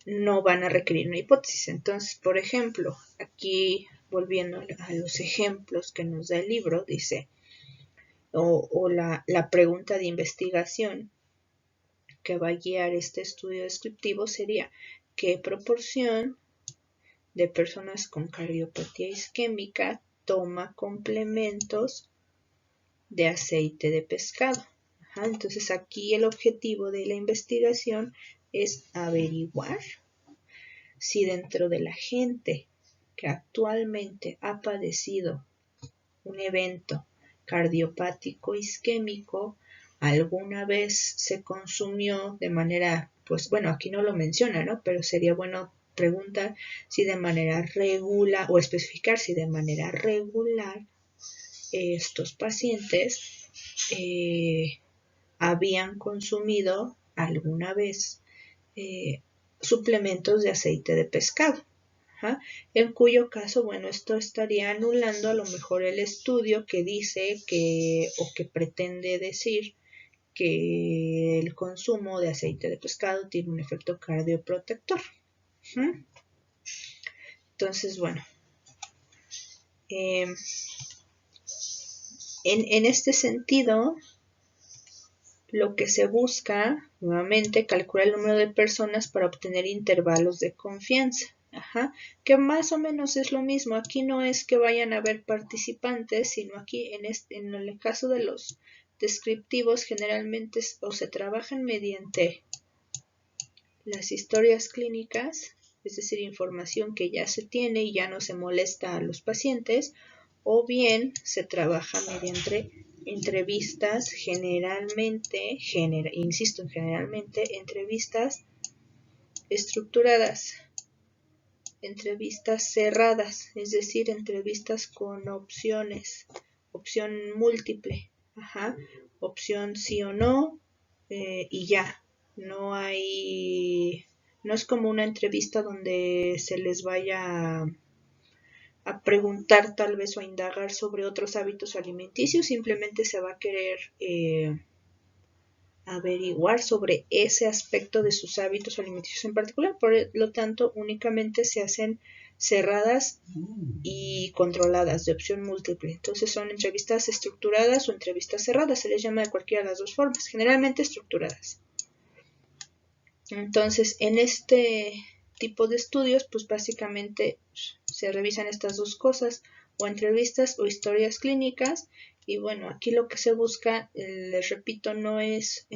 no van a requerir una hipótesis. Entonces, por ejemplo, aquí volviendo a los ejemplos que nos da el libro, dice, o la pregunta de investigación que va a guiar este estudio descriptivo sería, ¿qué proporción de personas con cardiopatía isquémica toma complementos de aceite de pescado? Ajá, entonces aquí el objetivo de la investigación es averiguar si dentro de la gente que actualmente ha padecido un evento cardiopático isquémico, alguna vez se consumió de manera, pues bueno, aquí no lo menciona, ¿no? Pero sería bueno preguntar si de manera regular o especificar si de manera regular estos pacientes habían consumido alguna vez suplementos de aceite de pescado. Ajá. En cuyo caso, bueno, esto estaría anulando a lo mejor el estudio que dice que o que pretende decir que el consumo de aceite de pescado tiene un efecto cardioprotector. Entonces, bueno, en este sentido, lo que se busca, nuevamente, calcular el número de personas para obtener intervalos de confianza. Ajá, que más o menos es lo mismo. Aquí no es que vayan a haber participantes, sino aquí en el caso de los descriptivos generalmente o se trabajan mediante las historias clínicas es decir, información que ya se tiene y ya no se molesta a los pacientes, o bien se trabaja mediante entrevistas generalmente, entrevistas estructuradas, entrevistas cerradas, es decir, entrevistas con opciones, opción múltiple, opción sí o no, y ya, no es como una entrevista donde se les vaya a preguntar tal vez o a indagar sobre otros hábitos alimenticios, simplemente se va a querer averiguar sobre ese aspecto de sus hábitos alimenticios en particular. Por lo tanto, únicamente se hacen cerradas y controladas de opción múltiple. Entonces son entrevistas estructuradas o entrevistas cerradas, se les llama de cualquiera de las dos formas, generalmente estructuradas. Entonces, en este tipo de estudios, pues básicamente se revisan estas dos cosas, o entrevistas o historias clínicas. Y bueno, aquí lo que se busca, les repito, no es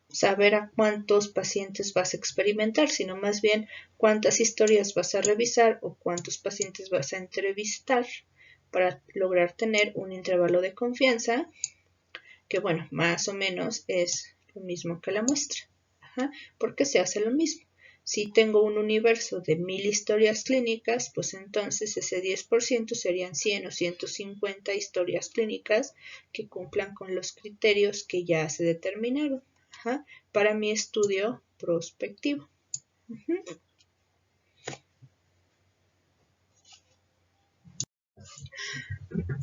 saber a cuántos pacientes vas a experimentar, sino más bien cuántas historias vas a revisar o cuántos pacientes vas a entrevistar para lograr tener un intervalo de confianza que, bueno, más o menos es lo mismo que la muestra, porque se hace lo mismo. Si tengo un universo de 1000 historias clínicas, pues entonces ese 10% serían 100 o 150 historias clínicas que cumplan con los criterios que ya se determinaron para mi estudio prospectivo.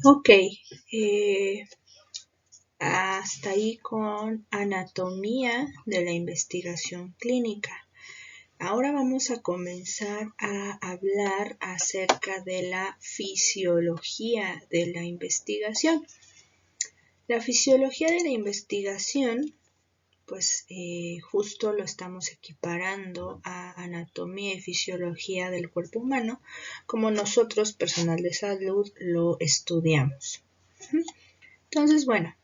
Ok, hasta ahí con anatomía de la investigación clínica. Ahora vamos a comenzar a hablar acerca de la fisiología de la investigación. La fisiología de la investigación, pues justo lo estamos equiparando a anatomía y fisiología del cuerpo humano, como nosotros, personal de salud, lo estudiamos. Entonces, bueno,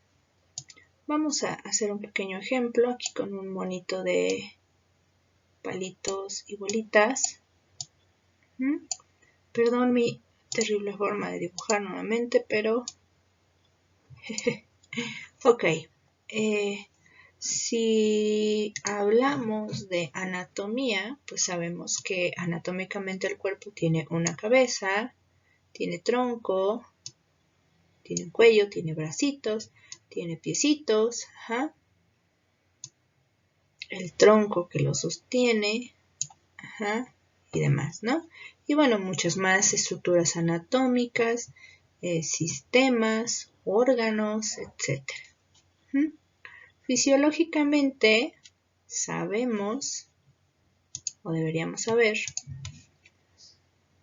vamos a hacer un pequeño ejemplo aquí con un monito de palitos y bolitas. Perdón mi terrible forma de dibujar nuevamente, pero ok. Si hablamos de anatomía, pues sabemos que anatómicamente el cuerpo tiene una cabeza, tiene tronco, tiene un cuello, tiene bracitos, tiene piecitos, el tronco que lo sostiene, y demás, ¿no? Y bueno, muchas más estructuras anatómicas, sistemas, órganos, etc. Fisiológicamente sabemos, o deberíamos saber,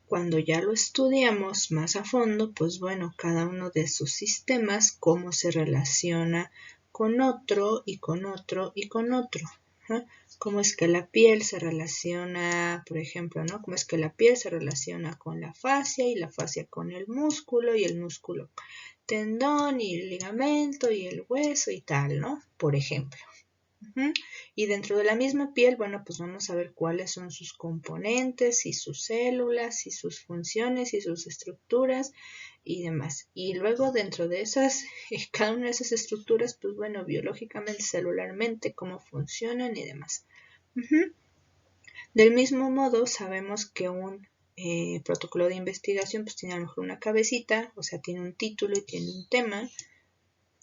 cuando ya lo estudiamos más a fondo, pues bueno, cada uno de sus sistemas, cómo se relaciona con otro y con otro y con otro. Cómo es que la piel se relaciona, por ejemplo, ¿no? Cómo es que la piel se relaciona con la fascia y la fascia con el músculo y el músculo tendón y el ligamento y el hueso y tal, ¿no? Por ejemplo. Y dentro de la misma piel, bueno, pues vamos a ver cuáles son sus componentes y sus células y sus funciones y sus estructuras y demás. Y luego dentro de esas, cada una de esas estructuras, pues bueno, biológicamente, celularmente, cómo funcionan y demás. Del mismo modo, sabemos que un protocolo de investigación pues tiene a lo mejor una cabecita, o sea, tiene un título y tiene un tema,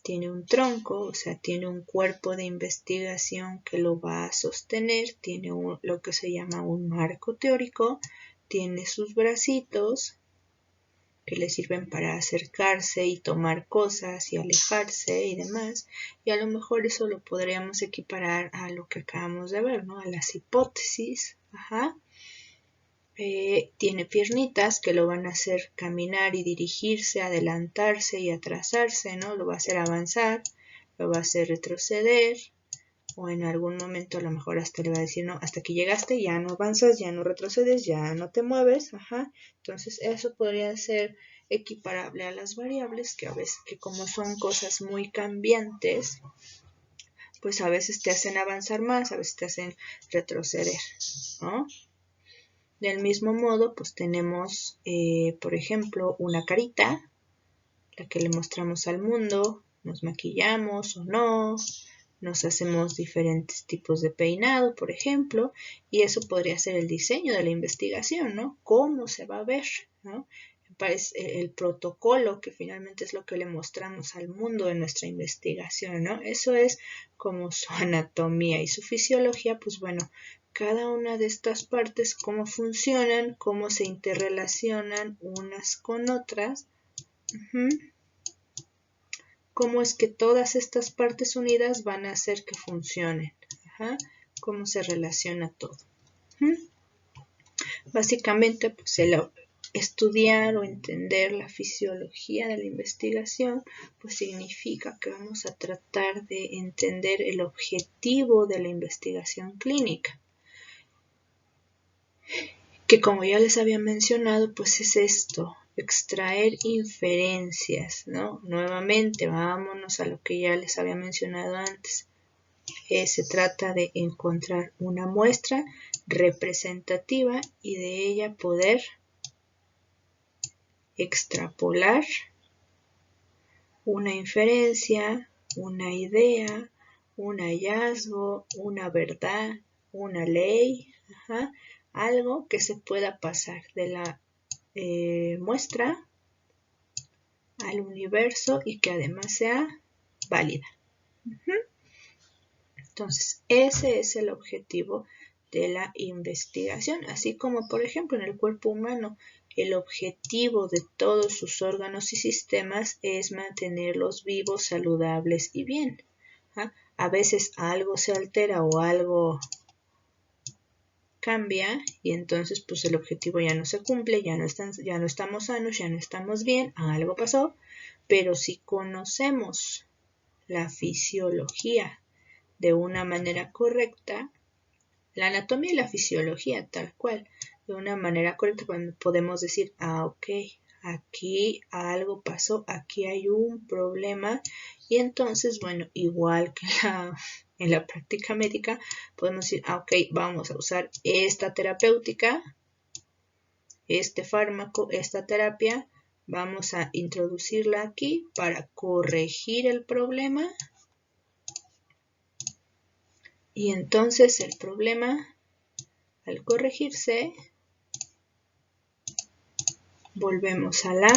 tiene un tronco, o sea, tiene un cuerpo de investigación que lo va a sostener, tiene lo que se llama un marco teórico, tiene sus bracitos que le sirven para acercarse y tomar cosas y alejarse y demás, y a lo mejor eso lo podríamos equiparar a lo que acabamos de ver, ¿no? A las hipótesis, tiene piernitas que lo van a hacer caminar y dirigirse, adelantarse y atrasarse, ¿no? Lo va a hacer avanzar, lo va a hacer retroceder, o en algún momento a lo mejor hasta le va a decir, no, hasta aquí llegaste, ya no avanzas, ya no retrocedes, ya no te mueves, Entonces eso podría ser equiparable a las variables, que a veces, que como son cosas muy cambiantes, pues a veces te hacen avanzar más, a veces te hacen retroceder, ¿no? Del mismo modo, pues tenemos, por ejemplo, una carita, la que le mostramos al mundo, nos maquillamos o no, nos hacemos diferentes tipos de peinado, por ejemplo, y eso podría ser el diseño de la investigación, ¿no? ¿Cómo se va a ver, ¿no? El protocolo, que finalmente es lo que le mostramos al mundo en nuestra investigación, ¿no? Eso es como su anatomía y su fisiología, pues bueno, cada una de estas partes, cómo funcionan, cómo se interrelacionan unas con otras, cómo es que todas estas partes unidas van a hacer que funcionen, cómo se relaciona todo. Básicamente, pues el estudiar o entender la fisiología de la investigación, pues significa que vamos a tratar de entender el objetivo de la investigación clínica, que como ya les había mencionado, pues es esto, extraer inferencias, ¿no? Nuevamente, vámonos a lo que ya les había mencionado antes. Se trata de encontrar una muestra representativa y de ella poder extrapolar una inferencia, una idea, un hallazgo, una verdad, una ley, algo que se pueda pasar de la muestra al universo y que además sea válida. Entonces, ese es el objetivo de la investigación, así como por ejemplo en el cuerpo humano, el objetivo de todos sus órganos y sistemas es mantenerlos vivos, saludables y bien. A veces algo se altera o algo cambia y entonces pues el objetivo ya no se cumple, ya no estamos sanos, ya no estamos bien, algo pasó, pero si conocemos la fisiología de una manera correcta, la anatomía y la fisiología tal cual, de una manera correcta podemos decir, ok, aquí algo pasó, aquí hay un problema y entonces, bueno, igual que en la práctica médica, podemos decir, ok, vamos a usar esta terapéutica, este fármaco, esta terapia, vamos a introducirla aquí para corregir el problema. Y entonces el problema, al corregirse, volvemos a la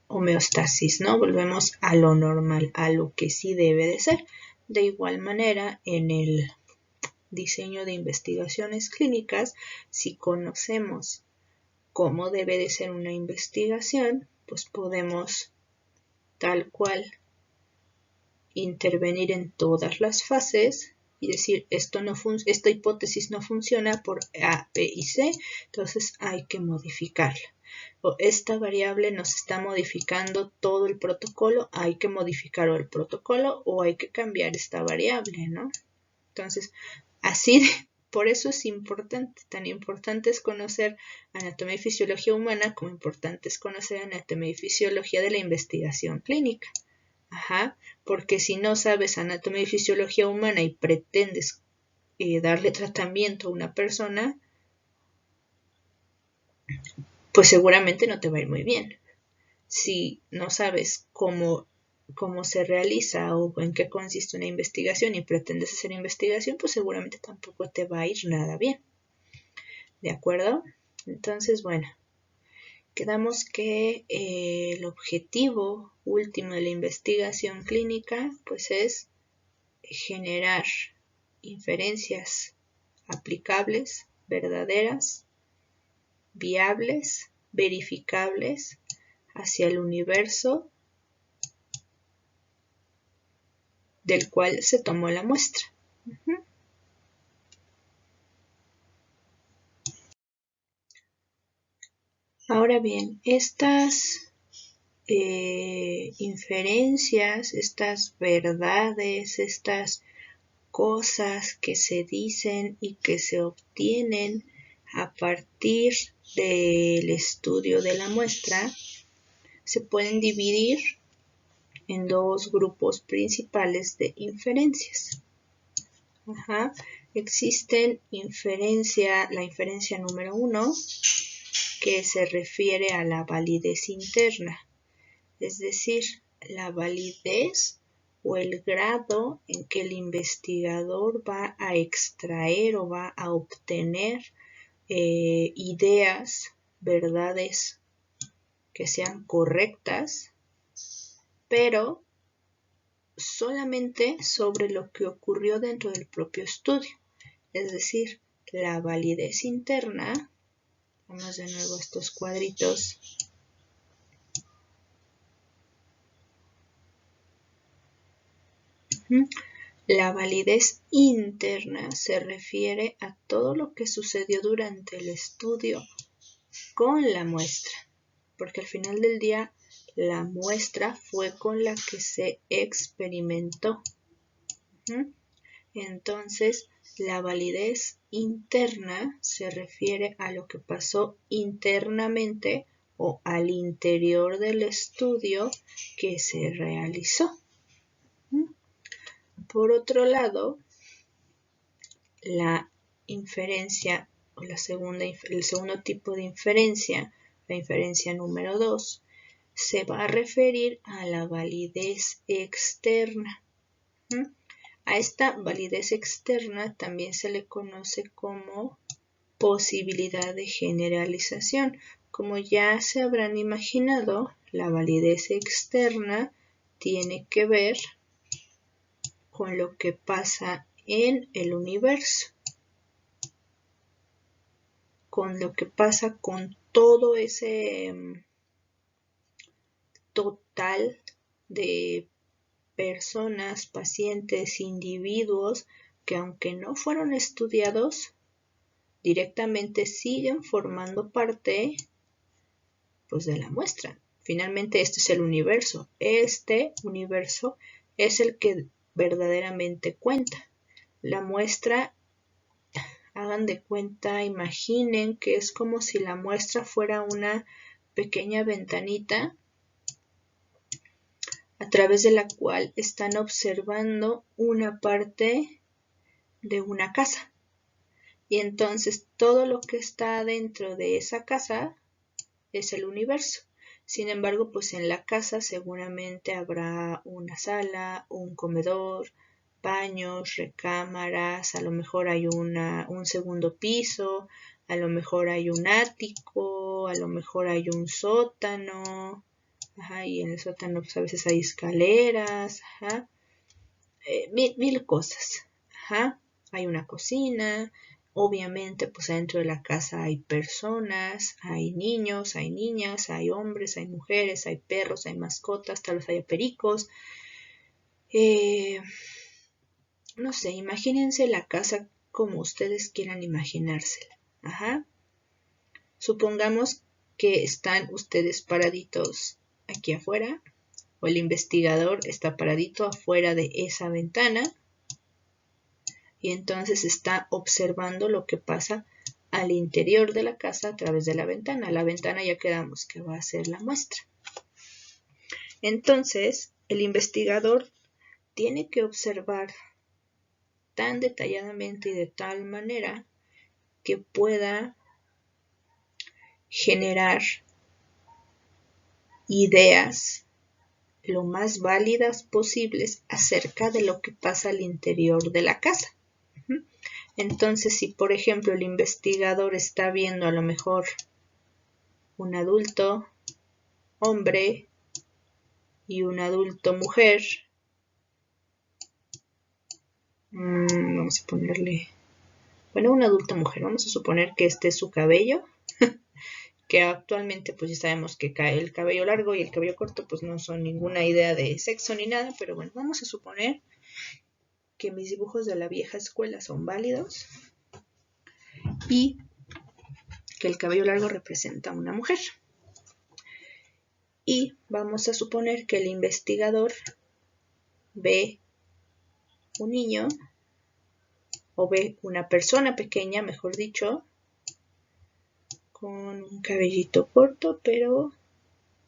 homeostasis, ¿no? Volvemos a lo normal, a lo que sí debe de ser. De igual manera, en el diseño de investigaciones clínicas, si conocemos cómo debe de ser una investigación, pues podemos tal cual intervenir en todas las fases y decir, esta hipótesis no funciona por A, B y C, entonces hay que modificarla. O esta variable nos está modificando todo el protocolo, hay que modificar el protocolo o hay que cambiar esta variable, ¿no? Entonces, por eso es importante, tan importante es conocer anatomía y fisiología humana como importante es conocer anatomía y fisiología de la investigación clínica. Porque si no sabes anatomía y fisiología humana y pretendes darle tratamiento a una persona, pues seguramente no te va a ir muy bien. Si no sabes cómo se realiza o en qué consiste una investigación y pretendes hacer investigación, pues seguramente tampoco te va a ir nada bien. ¿De acuerdo? Entonces, bueno, quedamos que el objetivo último de la investigación clínica, pues es generar inferencias aplicables, verdaderas, viables, verificables hacia el universo del cual se tomó la muestra. Ahora bien, estas inferencias, estas verdades, estas cosas que se dicen y que se obtienen a partir del estudio de la muestra se pueden dividir en dos grupos principales de inferencias. Existen la inferencia número 1, que se refiere a la validez interna, es decir, la validez o el grado en que el investigador va a extraer o va a obtener ideas, verdades que sean correctas, pero solamente sobre lo que ocurrió dentro del propio estudio. Es decir, la validez interna, vamos de nuevo a estos cuadritos, la validez interna se refiere a todo lo que sucedió durante el estudio con la muestra, porque al final del día la muestra fue con la que se experimentó. Entonces, la validez interna se refiere a lo que pasó internamente o al interior del estudio que se realizó. Por otro lado, la inferencia o el segundo tipo de inferencia, la inferencia número 2, se va a referir a la validez externa. A esta validez externa también se le conoce como posibilidad de generalización. Como ya se habrán imaginado, la validez externa tiene que ver con lo que pasa en el universo, con lo que pasa con todo ese total de personas, pacientes, individuos que aunque no fueron estudiados, directamente siguen formando parte pues, de la muestra. Finalmente este es el universo. Este universo es el que verdaderamente cuenta. La muestra, hagan de cuenta, imaginen que es como si la muestra fuera una pequeña ventanita a través de la cual están observando una parte de una casa. Y entonces todo lo que está dentro de esa casa es el universo. Sin embargo, pues en la casa seguramente habrá una sala, un comedor, baños, recámaras, a lo mejor hay un segundo piso, a lo mejor hay un ático, a lo mejor hay un sótano, y en el sótano pues a veces hay escaleras, mil cosas, hay una cocina. Obviamente, pues dentro de la casa hay personas, hay niños, hay niñas, hay hombres, hay mujeres, hay perros, hay mascotas, tal vez haya pericos. No sé, imagínense la casa como ustedes quieran imaginársela. Supongamos que están ustedes paraditos aquí afuera, o el investigador está paradito afuera de esa ventana, y entonces está observando lo que pasa al interior de la casa a través de la ventana. La ventana ya quedamos que va a ser la muestra. Entonces, el investigador tiene que observar tan detalladamente y de tal manera que pueda generar ideas lo más válidas posibles acerca de lo que pasa al interior de la casa. Entonces, si por ejemplo el investigador está viendo a lo mejor un adulto hombre y un adulto mujer, vamos a ponerle, bueno, una adulta mujer, vamos a suponer que este es su cabello, que actualmente pues ya sabemos que el cabello largo y el cabello corto pues no son ninguna idea de sexo ni nada, pero bueno, vamos a suponer que mis dibujos de la vieja escuela son válidos y que el cabello largo representa a una mujer. Y vamos a suponer que el investigador ve un niño o ve una persona pequeña, mejor dicho, con un cabellito corto pero un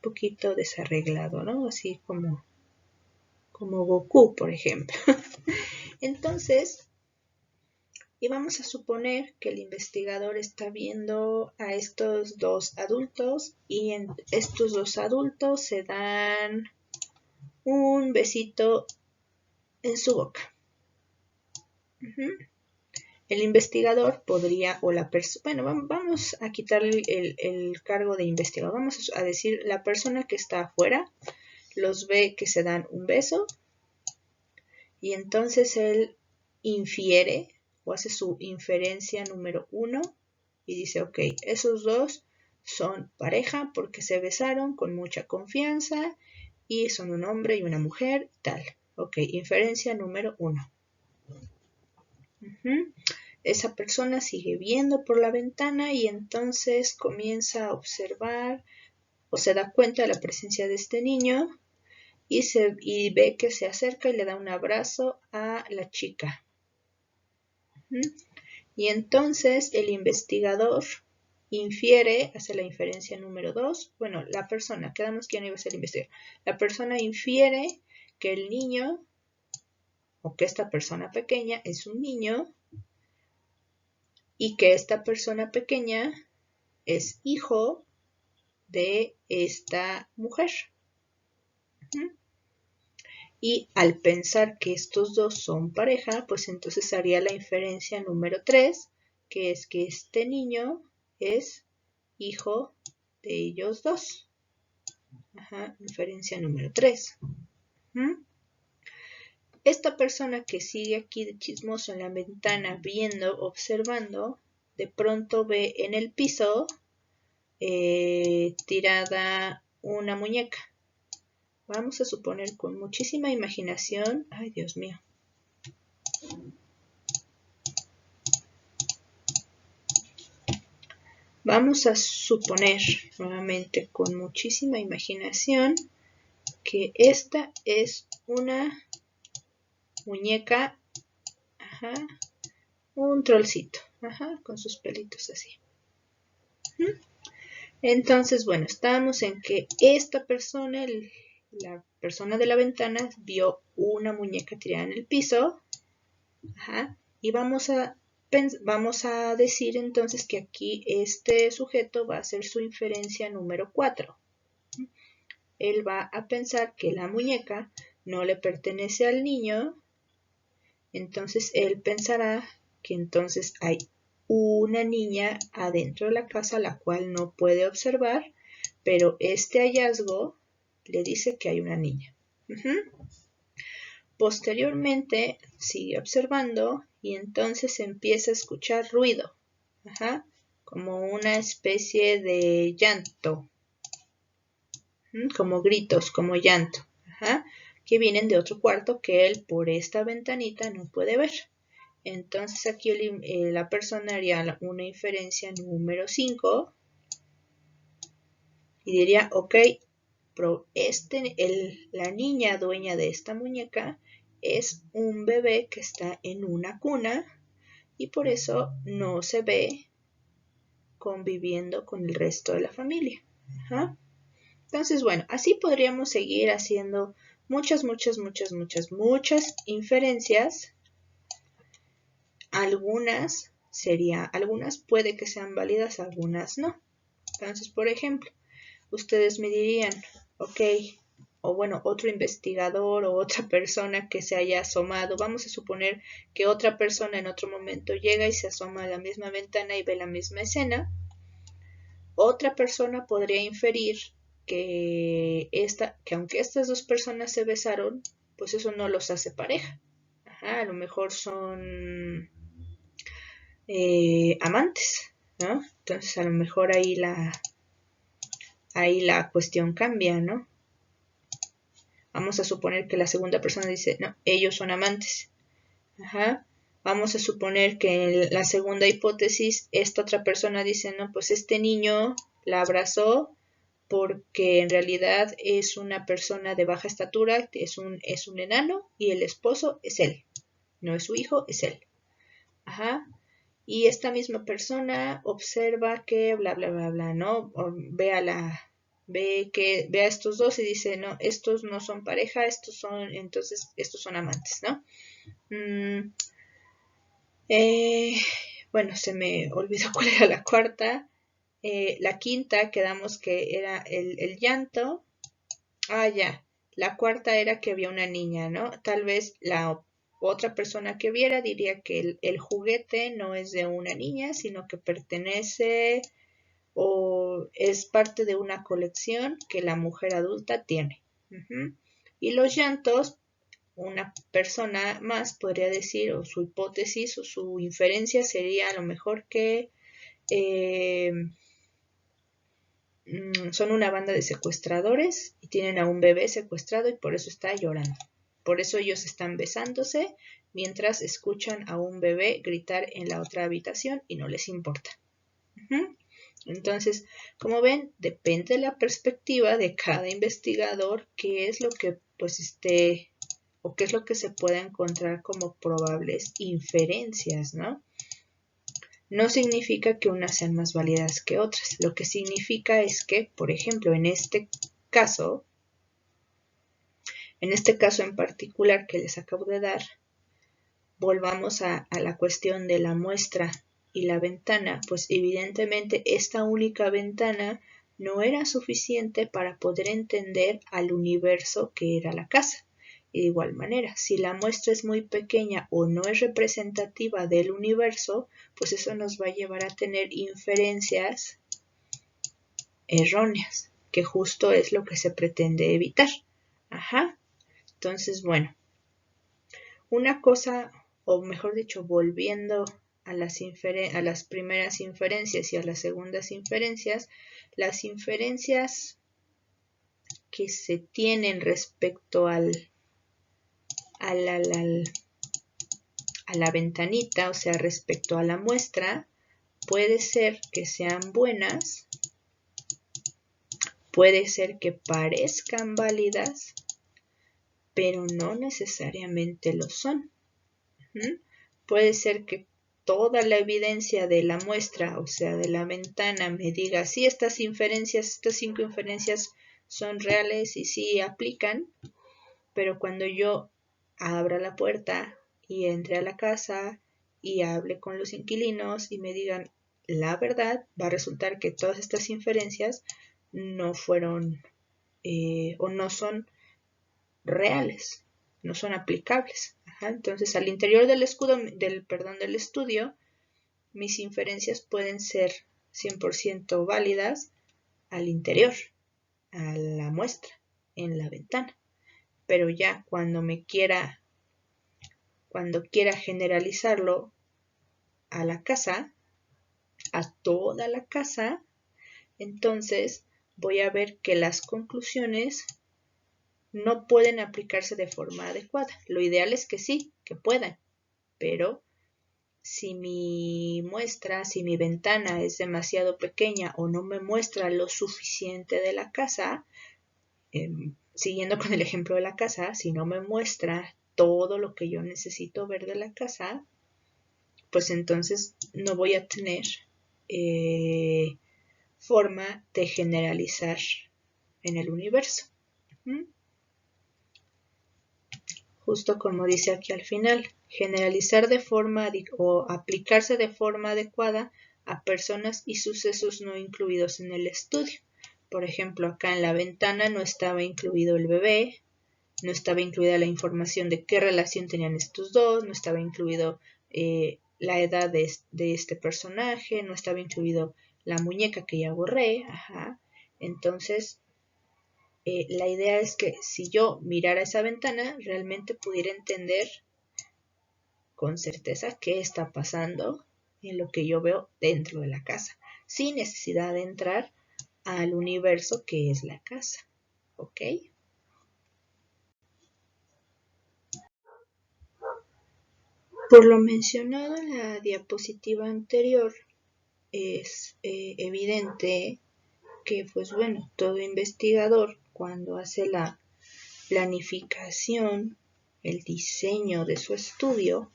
poquito desarreglado, ¿no? Así como como Goku, por ejemplo. Entonces, y vamos a suponer que el investigador está viendo a estos dos adultos y estos dos adultos se dan un besito en su boca. El investigador podría, o la persona, bueno, vamos a quitar el cargo de investigador, vamos a decir la persona que está afuera, los ve que se dan un beso y entonces él infiere o hace su inferencia número 1 y dice, ok, esos dos son pareja porque se besaron con mucha confianza y son un hombre y una mujer, tal. Ok, inferencia número 1. Esa persona sigue viendo por la ventana y entonces comienza a observar o se da cuenta de la presencia de este niño y ve que se acerca y le da un abrazo a la chica. Y entonces el investigador infiere, hace la inferencia número 2, bueno, la persona, quedamos quién iba a ser el investigador. La persona infiere que el niño, o que esta persona pequeña es un niño, y que esta persona pequeña es hijo de esta mujer. Y al pensar que estos dos son pareja, pues entonces haría la inferencia número 3, que es que este niño es hijo de ellos dos. Inferencia número 3. Esta persona que sigue aquí de chismoso en la ventana, viendo, observando, de pronto ve en el piso tirada una muñeca. Vamos a suponer con muchísima imaginación, ay Dios mío, vamos a suponer nuevamente con muchísima imaginación que esta es una muñeca, un trollcito, con sus pelitos así. Entonces, bueno, estamos en que esta persona, la persona de la ventana, vio una muñeca tirada en el piso, y vamos a decir entonces que aquí este sujeto va a hacer su inferencia número 4. Él va a pensar que la muñeca no le pertenece al niño, entonces él pensará que entonces hay una niña adentro de la casa la cual no puede observar, pero este hallazgo le dice que hay una niña. Posteriormente sigue observando y entonces empieza a escuchar ruido, como una especie de llanto, como gritos, como llanto, que vienen de otro cuarto que él por esta ventanita no puede ver. Entonces aquí la persona haría una inferencia número 5 y diría, ok, pero la niña dueña de esta muñeca es un bebé que está en una cuna y por eso no se ve conviviendo con el resto de la familia. Entonces, bueno, así podríamos seguir haciendo muchas inferencias. Algunas puede que sean válidas, algunas no. Entonces, por ejemplo, ustedes me dirían, ok, o bueno, otro investigador o otra persona que se haya asomado, vamos a suponer que otra persona en otro momento llega y se asoma a la misma ventana y ve la misma escena. Otra persona podría inferir que aunque estas dos personas se besaron, pues eso no los hace pareja. A lo mejor son amantes, ¿no? Entonces a lo mejor ahí la cuestión cambia, ¿no? Vamos a suponer que la segunda persona dice, no, ellos son amantes. Vamos a suponer que en la segunda hipótesis, esta otra persona dice, no, pues este niño la abrazó porque en realidad es una persona de baja estatura, es un enano y el esposo es él. No es su hijo, es él. Y esta misma persona observa que bla, bla, bla, bla, ¿no? O ve a ve a estos dos y dice, no, estos no son pareja, estos son amantes, ¿no? Bueno, se me olvidó cuál era la cuarta. La quinta, quedamos que era el llanto. Ya. La cuarta era que había una niña, ¿no? Tal vez la otra persona que viera diría que el juguete no es de una niña, sino que pertenece o es parte de una colección que la mujer adulta tiene. Y los llantos, una persona más podría decir, o su hipótesis o su inferencia sería a lo mejor que son una banda de secuestradores y tienen a un bebé secuestrado y por eso está llorando. Por eso ellos están besándose mientras escuchan a un bebé gritar en la otra habitación y no les importa. Entonces, como ven, depende de la perspectiva de cada investigador qué es lo que o qué es lo que se puede encontrar como probables inferencias, ¿no? No significa que unas sean más válidas que otras. Lo que significa es que, por ejemplo, en este caso en particular que les acabo de dar, volvamos a la cuestión de la muestra y la ventana, pues evidentemente esta única ventana no era suficiente para poder entender al universo que era la casa. Y de igual manera, si la muestra es muy pequeña o no es representativa del universo, pues eso nos va a llevar a tener inferencias erróneas, que justo es lo que se pretende evitar. Entonces, bueno, una cosa, o mejor dicho, volviendo a las primeras inferencias y a las segundas inferencias, las inferencias que se tienen respecto a la ventanita, o sea, respecto a la muestra, puede ser que sean buenas, puede ser que parezcan válidas, pero no necesariamente lo son. Puede ser que toda la evidencia de la muestra, o sea, de la ventana, me diga, sí, estas 5 inferencias son reales y sí aplican, pero cuando yo abra la puerta y entre a la casa y hable con los inquilinos y me digan la verdad, va a resultar que todas estas inferencias no fueron o no son reales, no son aplicables. Entonces, al interior del estudio, mis inferencias pueden ser 100% válidas al interior, a la muestra, en la ventana. Pero ya cuando quiera generalizarlo a la casa, a toda la casa, entonces voy a ver que las conclusiones no pueden aplicarse de forma adecuada. Lo ideal es que sí, que puedan, pero si mi ventana es demasiado pequeña o no me muestra lo suficiente de la casa, siguiendo con el ejemplo de la casa, si no me muestra todo lo que yo necesito ver de la casa, pues entonces no voy a tener forma de generalizar en el universo. Justo como dice aquí al final, generalizar de forma o aplicarse de forma adecuada a personas y sucesos no incluidos en el estudio. Por ejemplo, acá en la ventana no estaba incluido el bebé, no estaba incluida la información de qué relación tenían estos dos, no estaba incluido la edad de este personaje, no estaba incluido la muñeca que ya borré. Entonces, la idea es que si yo mirara esa ventana, realmente pudiera entender con certeza qué está pasando en lo que yo veo dentro de la casa, sin necesidad de entrar al universo que es la casa. ¿Ok? Por lo mencionado en la diapositiva anterior, es evidente que, pues bueno, todo investigador cuando hace la planificación, el diseño de su estudio,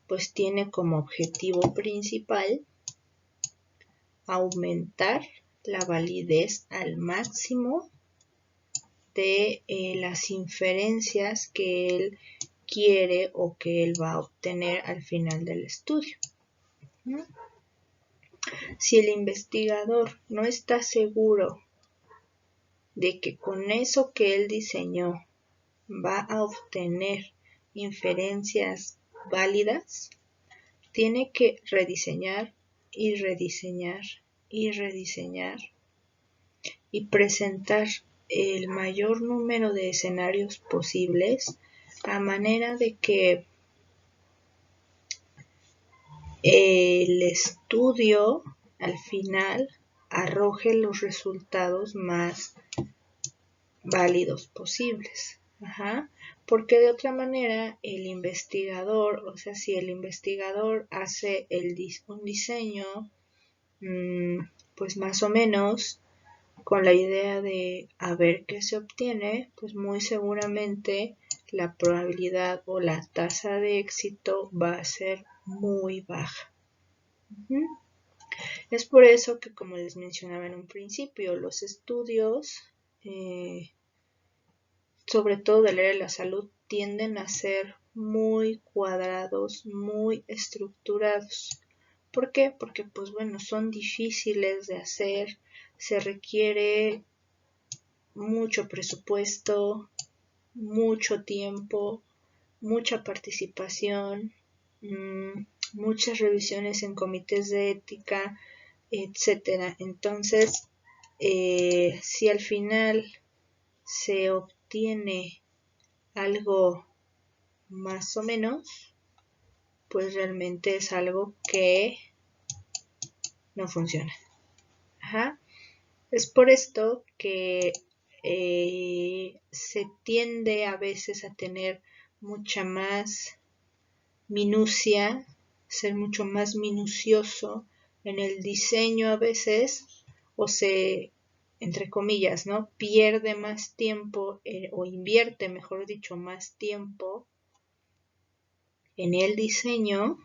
pues tiene como objetivo principal aumentar la validez al máximo de las inferencias que él quiere o que él va a obtener al final del estudio. ¿No? Si el investigador no está seguro de que con eso que él diseñó va a obtener inferencias válidas, tiene que rediseñar y rediseñar y rediseñar y presentar el mayor número de escenarios posibles a manera de que el estudio al final arroje los resultados más válidos posibles. Ajá. Porque de otra manera el investigador, o sea, si el investigador hace un diseño, pues más o menos con la idea de a ver qué se obtiene, pues muy seguramente la probabilidad o la tasa de éxito va a ser muy baja. Es por eso que, como les mencionaba en un principio, los estudios, sobre todo del área de la salud, tienden a ser muy cuadrados, muy estructurados. ¿Por qué? Porque, pues bueno, son difíciles de hacer, se requiere mucho presupuesto, mucho tiempo, mucha participación, muchas revisiones en comités de ética, etcétera. Entonces, si al final se obtiene algo más o menos, pues realmente es algo que no funciona. Ajá. Es por esto que se tiende a veces a tener mucha más minucia, ser mucho más minucioso en el diseño a veces, o se, entre comillas, ¿no? Pierde más tiempo o invierte, mejor dicho, más tiempo en el diseño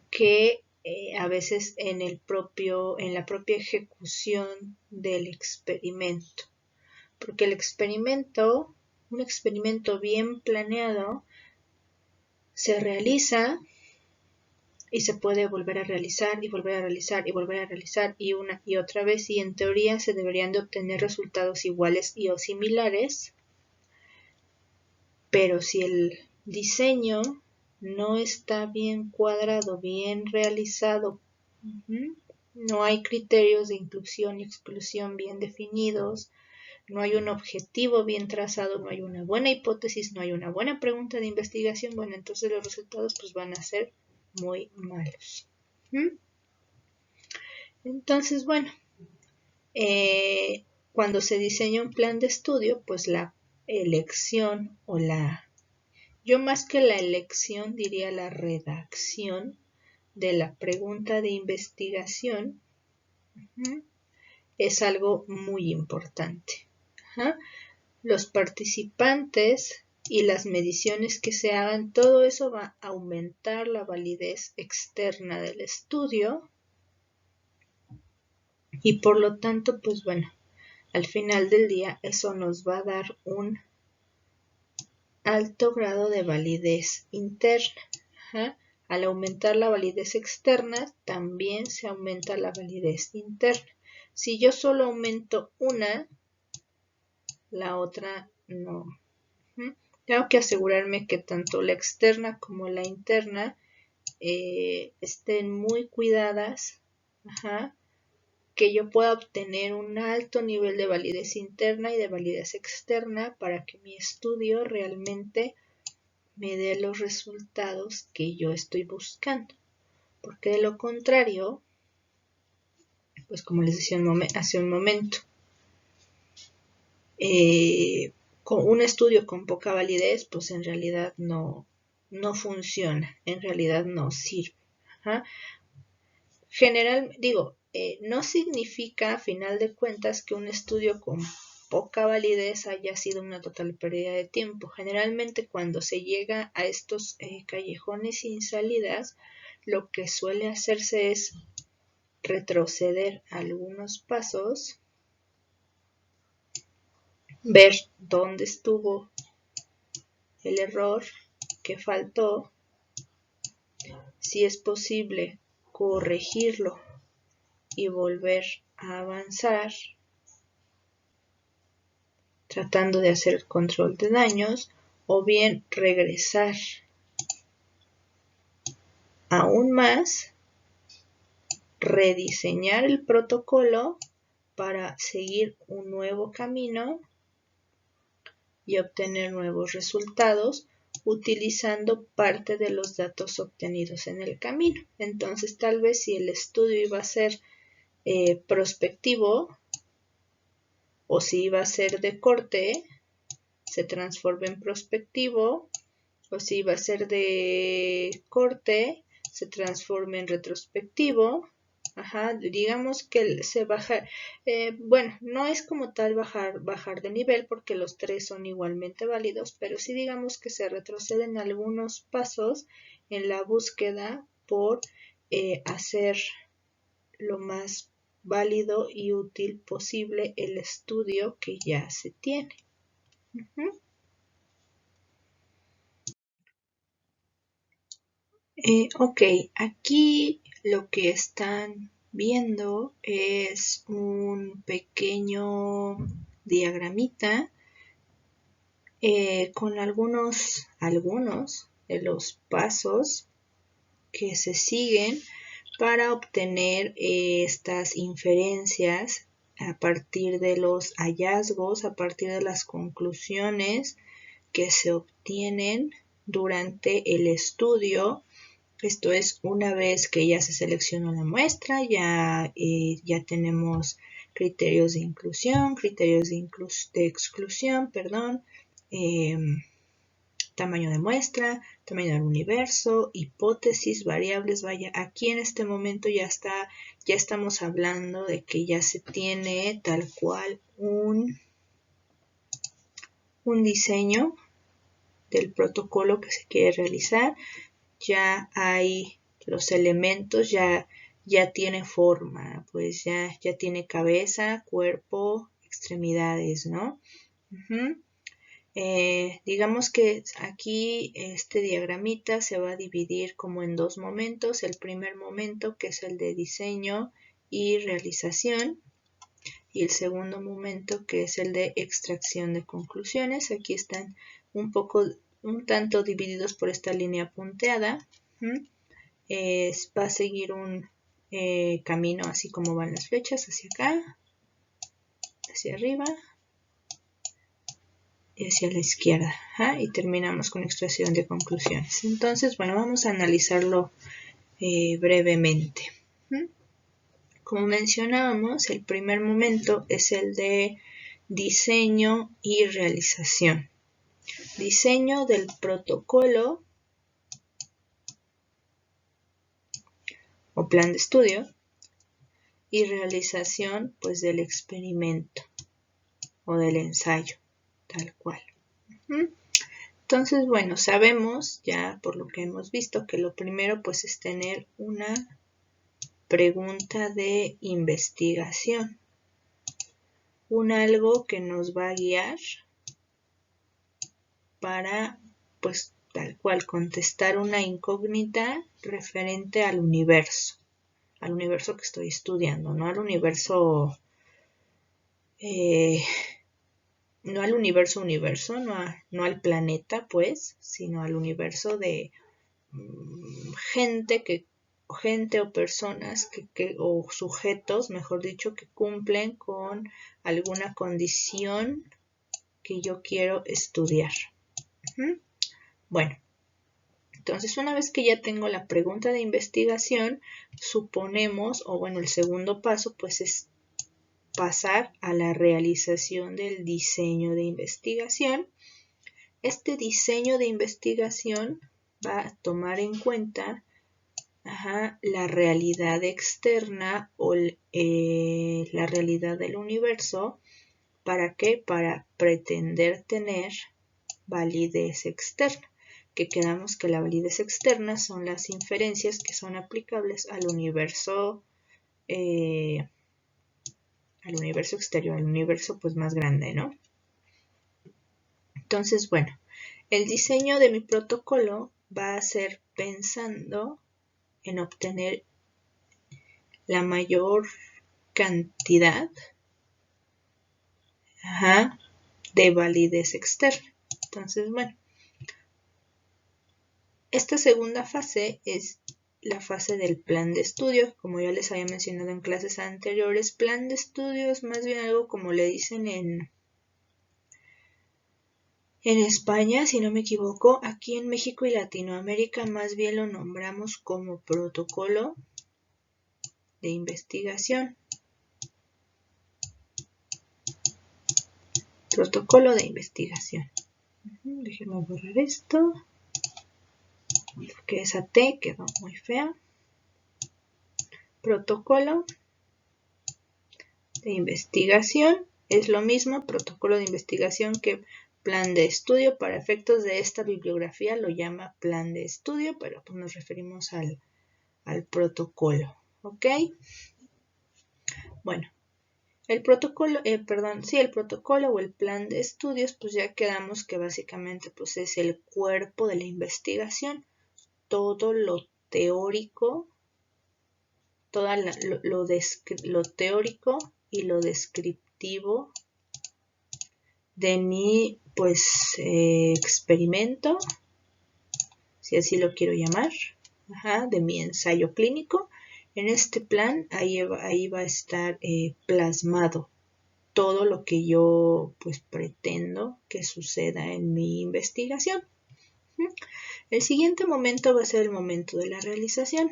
que a veces en la propia ejecución del experimento. Porque un experimento bien planeado, se realiza y se puede volver a realizar y volver a realizar y volver a realizar y una y otra vez, y en teoría se deberían de obtener resultados iguales y o similares, pero si el diseño no está bien cuadrado, bien realizado, no hay criterios de inclusión y exclusión bien definidos, no hay un objetivo bien trazado, no hay una buena hipótesis, no hay una buena pregunta de investigación, bueno, entonces los resultados pues van a ser muy malos. Entonces, bueno, cuando se diseña un plan de estudio, pues la elección o yo más que la elección diría la redacción de la pregunta de investigación es algo muy importante. Los participantes y las mediciones que se hagan, todo eso va a aumentar la validez externa del estudio y por lo tanto, pues bueno, al final del día eso nos va a dar un alto grado de validez interna. Al aumentar la validez externa, también se aumenta la validez interna. Si yo solo aumento una, la otra no. Tengo que asegurarme que tanto la externa como la interna estén muy cuidadas, que yo pueda obtener un alto nivel de validez interna y de validez externa para que mi estudio realmente me dé los resultados que yo estoy buscando. Porque de lo contrario, pues como les decía hace un momento, con un estudio con poca validez, pues en realidad no funciona, en realidad no sirve. No significa a final de cuentas que un estudio con poca validez haya sido una total pérdida de tiempo. Generalmente cuando se llega a estos callejones sin salidas, lo que suele hacerse es retroceder algunos pasos, ver dónde estuvo el error, qué faltó, si es posible corregirlo y volver a avanzar, tratando de hacer el control de daños, o bien regresar aún más, rediseñar el protocolo para seguir un nuevo camino y obtener nuevos resultados utilizando parte de los datos obtenidos en el camino. Entonces, tal vez si el estudio iba a ser prospectivo o si iba a ser de corte, se transforma en prospectivo, o si iba a ser de corte, se transforma en retrospectivo. Digamos que se baja, bueno, no es como tal bajar de nivel porque los tres son igualmente válidos, pero sí digamos que se retroceden algunos pasos en la búsqueda por hacer lo más válido y útil posible el estudio que ya se tiene. Ok, aquí lo que están viendo es un pequeño diagramita con algunos de los pasos que se siguen para obtener estas inferencias a partir de los hallazgos, a partir de las conclusiones que se obtienen durante el estudio. Esto es una vez que ya se seleccionó la muestra, ya tenemos criterios de inclusión, criterios de exclusión, tamaño de muestra, tamaño del universo, hipótesis, variables. Vaya, aquí en este momento ya estamos hablando de que ya se tiene tal cual un diseño del protocolo que se quiere realizar. Ya hay los elementos, ya tiene forma, pues ya tiene cabeza, cuerpo, extremidades, ¿no? Digamos que aquí este diagramita se va a dividir como en dos momentos. El primer momento, que es el de diseño y realización, y el segundo momento, que es el de extracción de conclusiones. Aquí están un tanto divididos por esta línea punteada. Va a seguir un camino así como van las flechas, hacia acá, hacia arriba y hacia la izquierda. Y terminamos con extracción de conclusiones. Entonces, bueno, vamos a analizarlo brevemente. Como mencionábamos, el primer momento es el de diseño y realización. Diseño del protocolo o plan de estudio y realización pues del experimento o del ensayo, tal cual. Entonces, bueno, sabemos ya por lo que hemos visto que lo primero pues es tener una pregunta de investigación, un algo que nos va a guiar para pues tal cual contestar una incógnita referente al universo que estoy estudiando, no al universo no al universo, no al planeta, pues, sino al universo de gente o personas o sujetos, mejor dicho, que cumplen con alguna condición que yo quiero estudiar. Bueno, entonces una vez que ya tengo la pregunta de investigación, suponemos, o bueno, el segundo paso pues es pasar a la realización del diseño de investigación. Este diseño de investigación va a tomar en cuenta la realidad externa o la realidad del universo. ¿Para qué? Para pretender tener validez externa, que quedamos que la validez externa son las inferencias que son aplicables al universo al universo exterior, al universo pues más grande, ¿no? Entonces, bueno, el diseño de mi protocolo va a ser pensando en obtener la mayor cantidad de validez externa. Entonces, bueno, esta segunda fase es la fase del plan de estudio. Como ya les había mencionado en clases anteriores, plan de estudio es más bien algo como le dicen en España, si no me equivoco. Aquí en México y Latinoamérica más bien lo nombramos como protocolo de investigación. Protocolo de investigación. Déjenme borrar esto, porque esa T quedó muy fea. Protocolo de investigación es lo mismo, protocolo de investigación, que plan de estudio. Para efectos de esta bibliografía lo llama plan de estudio, pero pues nos referimos al protocolo, ¿ok? Bueno, el protocolo, el protocolo o el plan de estudios, pues ya quedamos que básicamente pues es el cuerpo de la investigación, todo lo teórico, lo teórico y lo descriptivo de mi pues experimento, si así lo quiero llamar, de mi ensayo clínico. En este plan ahí va a estar plasmado todo lo que yo pues pretendo que suceda en mi investigación. El siguiente momento va a ser el momento de la realización.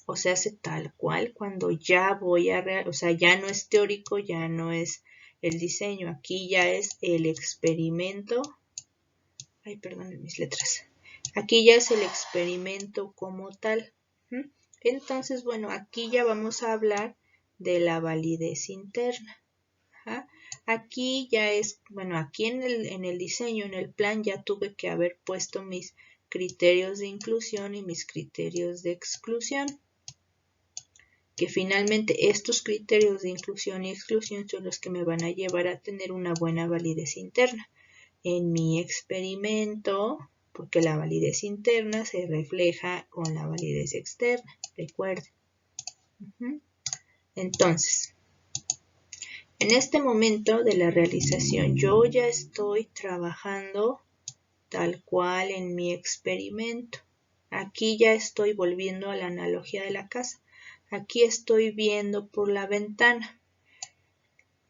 O sea, hace tal cual cuando ya voy a o sea, ya no es teórico, ya no es el diseño, aquí ya es el experimento. Ay, perdonen mis letras. Aquí ya es el experimento como tal. Entonces, bueno, aquí ya vamos a hablar de la validez interna. Aquí ya es, bueno, aquí en el diseño, en el plan, ya tuve que haber puesto mis criterios de inclusión y mis criterios de exclusión. Que finalmente estos criterios de inclusión y exclusión son los que me van a llevar a tener una buena validez interna en mi experimento, porque la validez interna se refleja con la validez externa, recuerden. Entonces, en este momento de la realización, yo ya estoy trabajando tal cual en mi experimento. Aquí ya estoy volviendo a la analogía de la casa. Aquí estoy viendo por la ventana.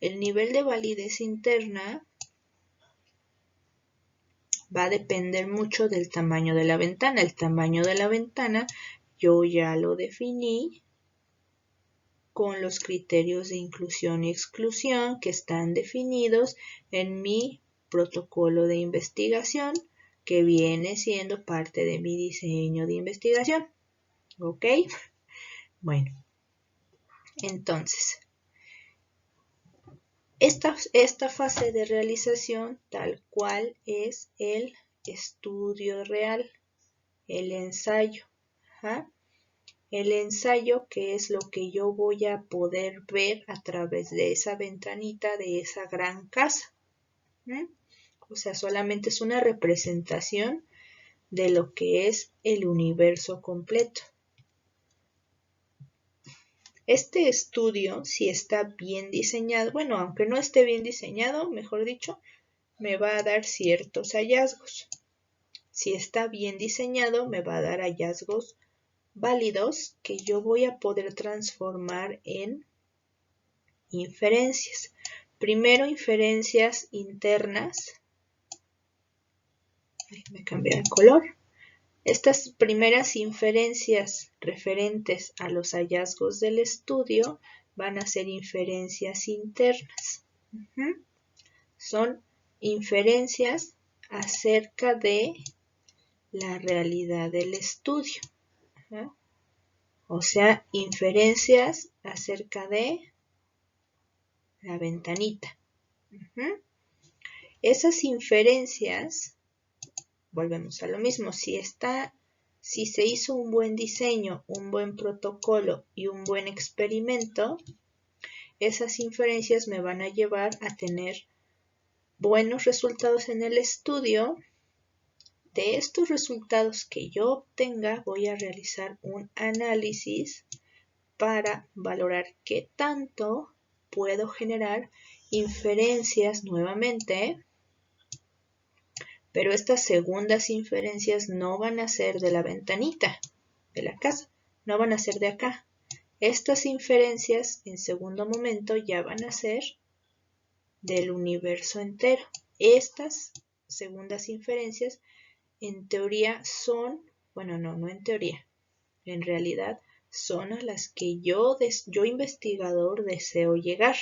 El nivel de validez interna va a depender mucho del tamaño de la ventana. El tamaño de la ventana yo ya lo definí con los criterios de inclusión y exclusión que están definidos en mi protocolo de investigación, que viene siendo parte de mi diseño de investigación. ¿Ok? Bueno, entonces, esta fase de realización tal cual es el estudio real, el ensayo. El ensayo, que es lo que yo voy a poder ver a través de esa ventanita de esa gran casa. O sea, solamente es una representación de lo que es el universo completo. Este estudio, si está bien diseñado, bueno, aunque no esté bien diseñado, mejor dicho, me va a dar ciertos hallazgos. Si está bien diseñado, me va a dar hallazgos válidos que yo voy a poder transformar en inferencias. Primero, inferencias internas. Me cambié el color. Estas primeras inferencias referentes a los hallazgos del estudio van a ser inferencias internas. Son inferencias acerca de la realidad del estudio. O sea, inferencias acerca de la ventanita. Esas inferencias, volvemos a lo mismo, si está si se hizo un buen diseño, un buen protocolo y un buen experimento, esas inferencias me van a llevar a tener buenos resultados en el estudio. De estos resultados que yo obtenga, voy a realizar un análisis para valorar qué tanto puedo generar inferencias nuevamente, pero estas segundas inferencias no van a ser de la ventanita de la casa, no van a ser de acá. Estas inferencias en segundo momento ya van a ser del universo entero. Estas segundas inferencias en teoría son, bueno, no en teoría, en realidad son a las que yo investigador deseo llegar.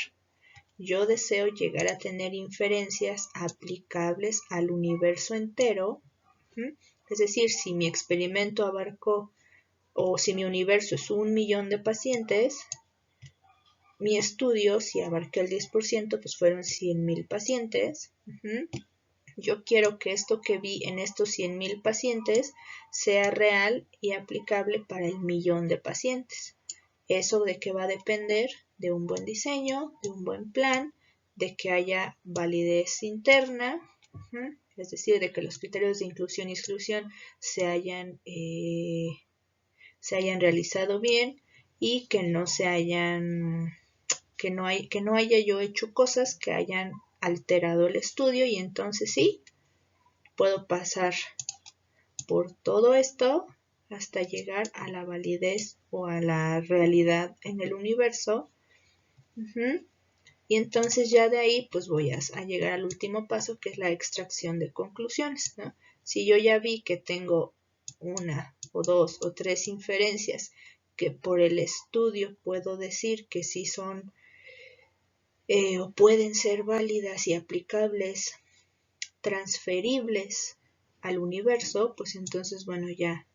Yo deseo llegar a tener inferencias aplicables al universo entero. Es decir, si mi experimento abarcó, o si mi universo es 1 millón de pacientes, mi estudio, si abarqué el 10%, pues fueron 100,000 pacientes. Yo quiero que esto que vi en estos 100,000 pacientes sea real y aplicable para el millón de pacientes. ¿Eso de qué va a depender? De un buen diseño, de un buen plan, de que haya validez interna, es decir, de que los criterios de inclusión y exclusión se hayan realizado bien y que no haya yo hecho cosas que hayan alterado el estudio, y entonces sí, puedo pasar por todo esto hasta llegar a la validez o a la realidad en el universo. Y entonces ya de ahí pues voy a llegar al último paso, que es la extracción de conclusiones, ¿no? Si yo ya vi que tengo una o dos o tres inferencias que por el estudio puedo decir que sí son o pueden ser válidas y aplicables, transferibles al universo, pues entonces, bueno, ya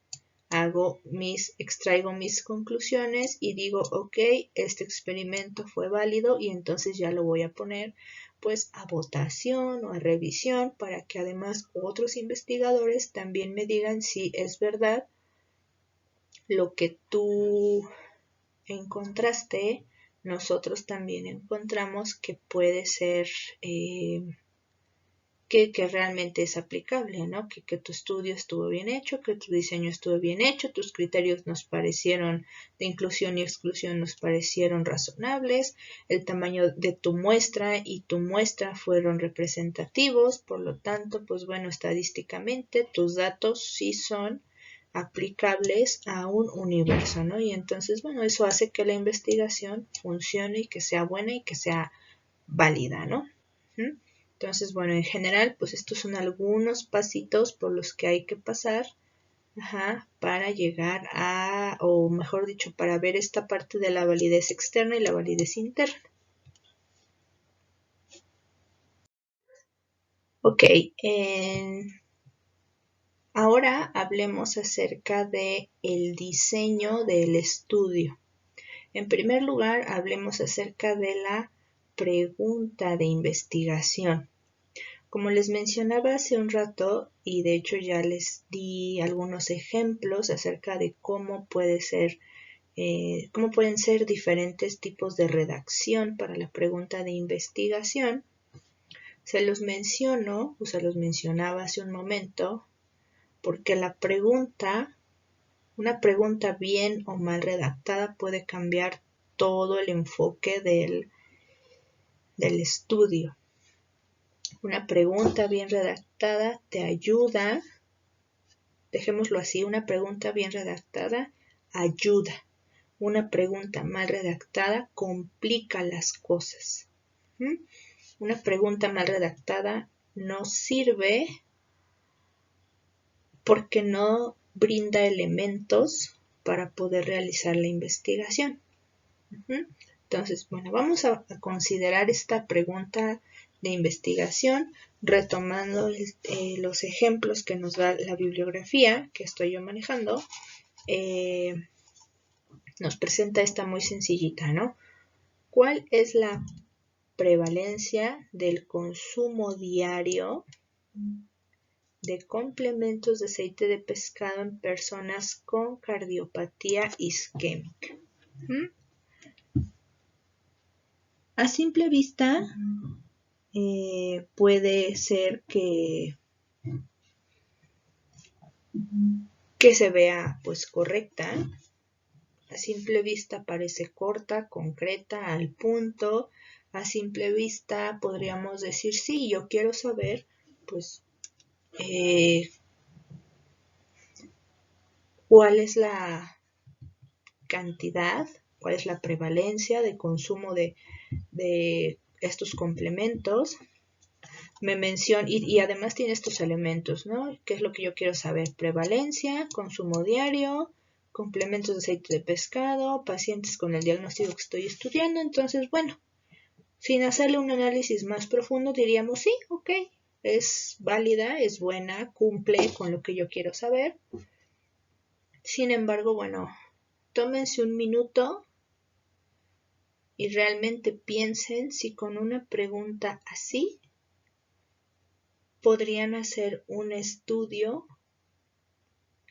extraigo mis conclusiones y digo, ok, este experimento fue válido, y entonces ya lo voy a poner pues a votación o a revisión para que además otros investigadores también me digan si es verdad lo que tú encontraste, nosotros también encontramos que puede ser que realmente es aplicable, ¿no? Que tu estudio estuvo bien hecho, que tu diseño estuvo bien hecho, tus criterios nos parecieron de inclusión y exclusión nos parecieron razonables, el tamaño de tu muestra y tu muestra fueron representativos, por lo tanto, pues bueno, estadísticamente tus datos sí son aplicables a un universo, ¿no? Y entonces, bueno, eso hace que la investigación funcione y que sea buena y que sea válida, ¿no? Entonces, bueno, en general, pues estos son algunos pasitos por los que hay que pasar para llegar a, o mejor dicho, para ver esta parte de la validez externa y la validez interna. Ok, ahora hablemos acerca del diseño del estudio. En primer lugar, hablemos acerca de la pregunta de investigación. Como les mencionaba hace un rato, y de hecho ya les di algunos ejemplos acerca de cómo pueden ser diferentes tipos de redacción para la pregunta de investigación, se los menciono, o se los mencionaba hace un momento, porque una pregunta bien o mal redactada puede cambiar todo el enfoque del estudio. Una pregunta bien redactada te ayuda, dejémoslo así, una pregunta bien redactada ayuda. Una pregunta mal redactada complica las cosas. Una pregunta mal redactada no sirve porque no brinda elementos para poder realizar la investigación. Entonces, bueno, vamos a considerar esta pregunta de investigación retomando los ejemplos que nos da la bibliografía que estoy yo manejando. Nos presenta esta muy sencillita, ¿no? ¿Cuál es la prevalencia del consumo diario de complementos de aceite de pescado en personas con cardiopatía isquémica. A simple vista, puede ser que se vea pues correcta. A simple vista parece corta, concreta, al punto. A simple vista podríamos decir, sí, yo quiero saber pues cuál es la cantidad, cuál es la prevalencia de consumo de estos complementos. Me menciona, y además tiene estos elementos, ¿no? ¿Qué es lo que yo quiero saber? Prevalencia, consumo diario, complementos de aceite de pescado, pacientes con el diagnóstico que estoy estudiando. Entonces, bueno, sin hacerle un análisis más profundo, diríamos, sí, ok, es válida, es buena, cumple con lo que yo quiero saber. Sin embargo, bueno, tómense un minuto y realmente piensen si con una pregunta así podrían hacer un estudio,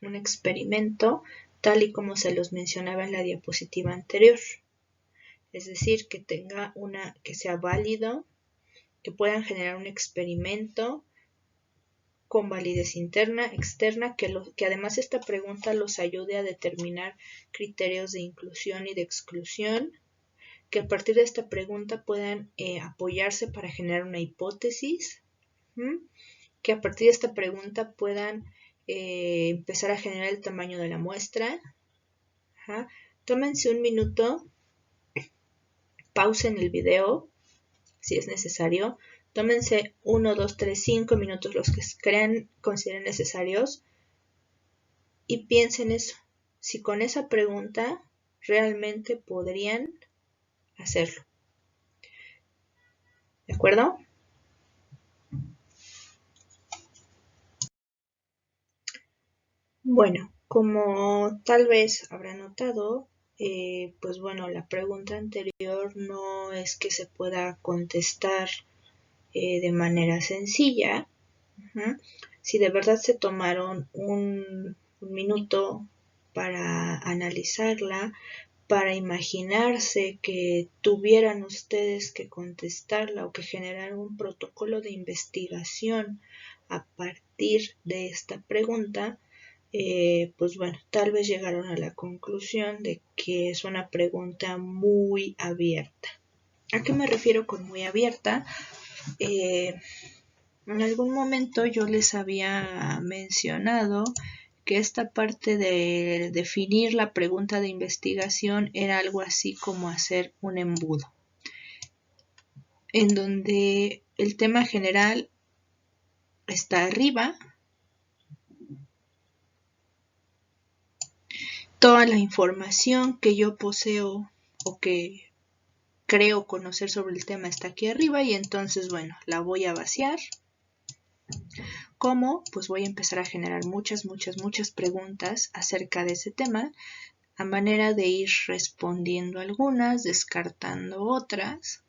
un experimento, tal y como se los mencionaba en la diapositiva anterior. Es decir, que que sea válido, que puedan generar un experimento con validez interna, externa, que además esta pregunta los ayude a determinar criterios de inclusión y de exclusión, que a partir de esta pregunta puedan apoyarse para generar una hipótesis, que a partir de esta pregunta puedan empezar a generar el tamaño de la muestra. Tómense un minuto, pausen el video si es necesario, tómense 1, 2, 3, 5 minutos, los que consideren necesarios, y piensen eso, si con esa pregunta realmente podrían hacerlo. ¿De acuerdo? Bueno, como tal vez habrán notado, pues bueno, la pregunta anterior no es que se pueda contestar de manera sencilla. Si de verdad se tomaron un minuto para analizarla, para imaginarse que tuvieran ustedes que contestarla o que generar un protocolo de investigación a partir de esta pregunta, pues bueno, tal vez llegaron a la conclusión de que es una pregunta muy abierta. ¿A qué me refiero con muy abierta? En algún momento yo les había mencionado que esta parte de definir la pregunta de investigación era algo así como hacer un embudo, en donde el tema general está arriba, toda la información que yo poseo o que creo conocer sobre el tema está aquí arriba, y entonces, bueno, la voy a vaciar. ¿Cómo? Pues voy a empezar a generar muchas preguntas acerca de ese tema, a manera de ir respondiendo algunas, descartando otras,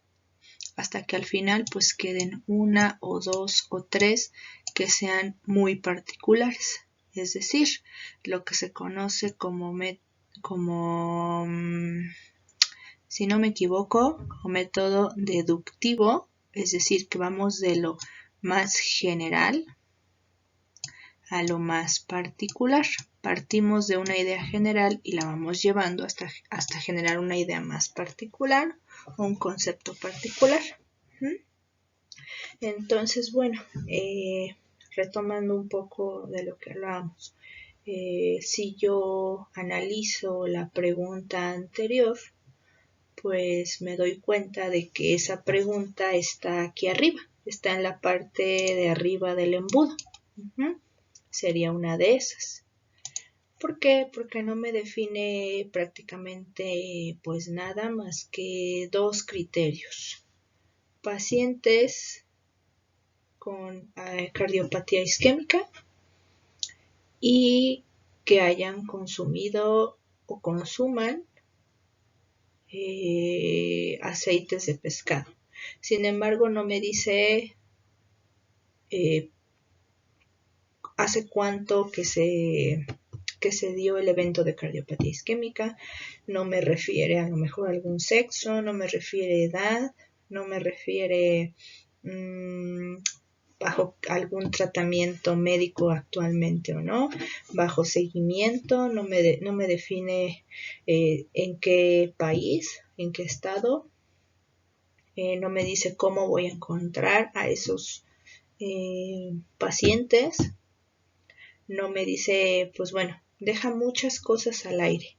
hasta que al final pues queden una o dos o tres que sean muy particulares. Es decir, lo que se conoce como si no me equivoco, método deductivo, es decir, que vamos de lo más general a lo más particular. Partimos de una idea general y la vamos llevando hasta generar una idea más particular o un concepto particular. Entonces, bueno, retomando un poco de lo que hablábamos, si yo analizo la pregunta anterior, pues me doy cuenta de que esa pregunta está aquí arriba, está en la parte de arriba del embudo. Sería una de esas. ¿Por qué? Porque no me define prácticamente pues nada más que dos criterios. Pacientes con cardiopatía isquémica y que hayan consumido o consuman aceites de pescado. Sin embargo, no me dice hace cuánto que se dio el evento de cardiopatía isquémica. No me refiere a lo mejor a algún sexo, no me refiere a edad, no me refiere bajo algún tratamiento médico actualmente o no, bajo seguimiento, no me define en qué país, en qué estado, no me dice cómo voy a encontrar a esos pacientes, no me dice, pues bueno, deja muchas cosas al aire,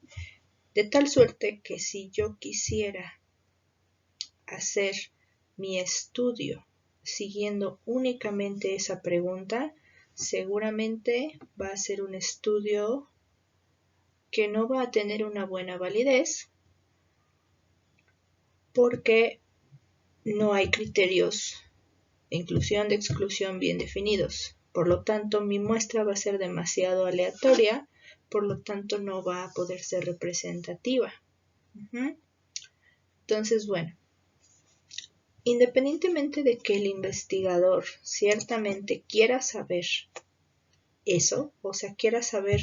de tal suerte que si yo quisiera hacer mi estudio siguiendo únicamente esa pregunta, seguramente va a ser un estudio que no va a tener una buena validez porque no hay criterios de inclusión, de exclusión bien definidos. Por lo tanto, mi muestra va a ser demasiado aleatoria, por lo tanto no va a poder ser representativa. Entonces, bueno, independientemente de que el investigador ciertamente quiera saber eso, o sea, quiera saber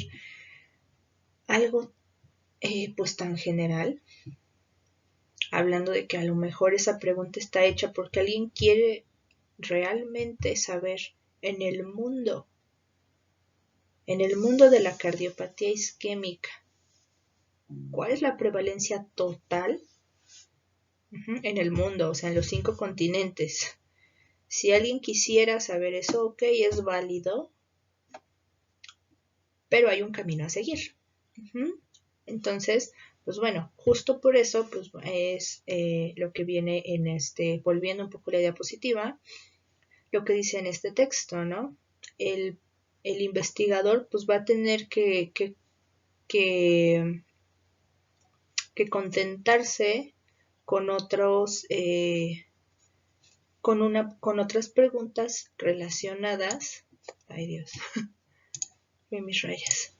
algo pues tan general, hablando de que a lo mejor esa pregunta está hecha porque alguien quiere realmente saber en el mundo de la cardiopatía isquémica, ¿cuál es la prevalencia total en el mundo, o sea, en los 5 continentes? Si alguien quisiera saber eso, ok, es válido, pero hay un camino a seguir. Entonces, pues bueno, justo por eso pues es lo que viene en volviendo un poco la diapositiva, lo que dice en este texto, ¿no? El investigador pues va a tener que contentarse con otros, con otras preguntas relacionadas, ay Dios, mis rayas,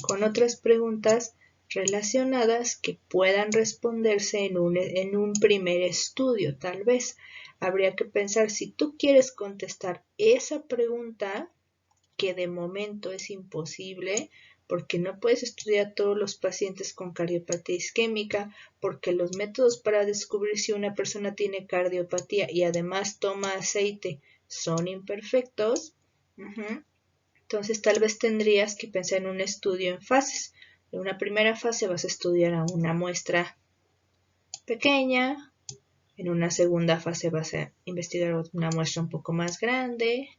con otras preguntas relacionadas que puedan responderse en un primer estudio. Tal vez habría que pensar, si tú quieres contestar esa pregunta, que de momento es imposible, porque no puedes estudiar a todos los pacientes con cardiopatía isquémica, porque los métodos para descubrir si una persona tiene cardiopatía y además toma aceite son imperfectos. Entonces tal vez tendrías que pensar en un estudio en fases. En una primera fase vas a estudiar a una muestra pequeña, en una segunda fase vas a investigar una muestra un poco más grande,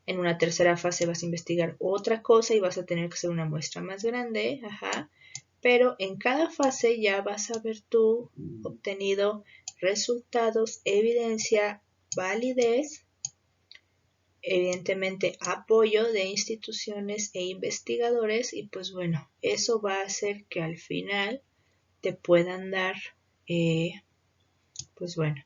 en una tercera fase vas a investigar otra cosa y vas a tener que hacer una muestra más grande, pero en cada fase ya vas a haber tú obtenido resultados, evidencia, validez, evidentemente apoyo de instituciones e investigadores, y pues bueno, eso va a hacer que al final te puedan dar pues bueno,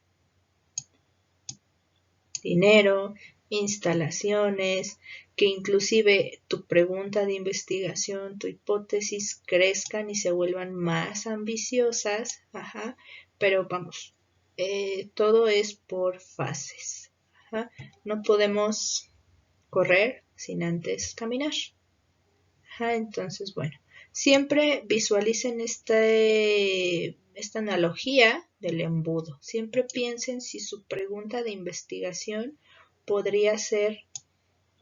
dinero, instalaciones, que inclusive tu pregunta de investigación, tu hipótesis crezcan y se vuelvan más ambiciosas, pero vamos, todo es por fases. No podemos correr sin antes caminar. Entonces, bueno, siempre visualicen esta analogía del embudo. Siempre piensen si su pregunta de investigación podría ser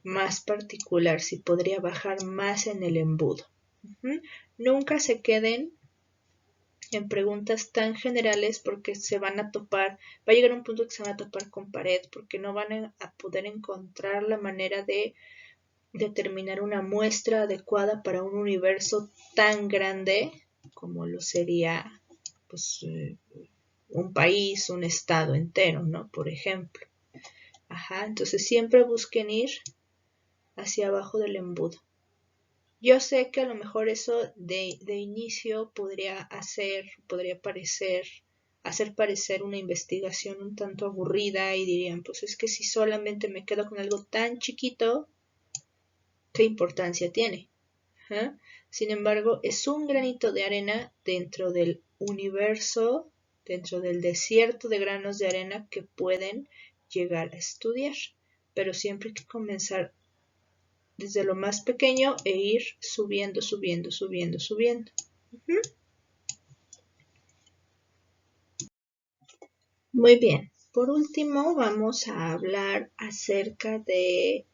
más particular, si podría bajar más en el embudo. Nunca se queden en preguntas tan generales, porque se van a topar, va a llegar un punto que se van a topar con pared, porque no van a poder encontrar la manera de determinar una muestra adecuada para un universo tan grande como lo sería pues un país, un estado entero, ¿no? Por ejemplo. Entonces siempre busquen ir hacia abajo del embudo. Yo sé que a lo mejor eso de inicio podría hacer parecer una investigación un tanto aburrida, y dirían, pues es que si solamente me quedo con algo tan chiquito, ¿qué importancia tiene? Sin embargo, es un granito de arena dentro del universo, dentro del desierto de granos de arena que pueden llegar a estudiar. Pero siempre hay que comenzar desde lo más pequeño e ir subiendo, subiendo, subiendo, subiendo. Muy bien. Por último, vamos a hablar acerca de,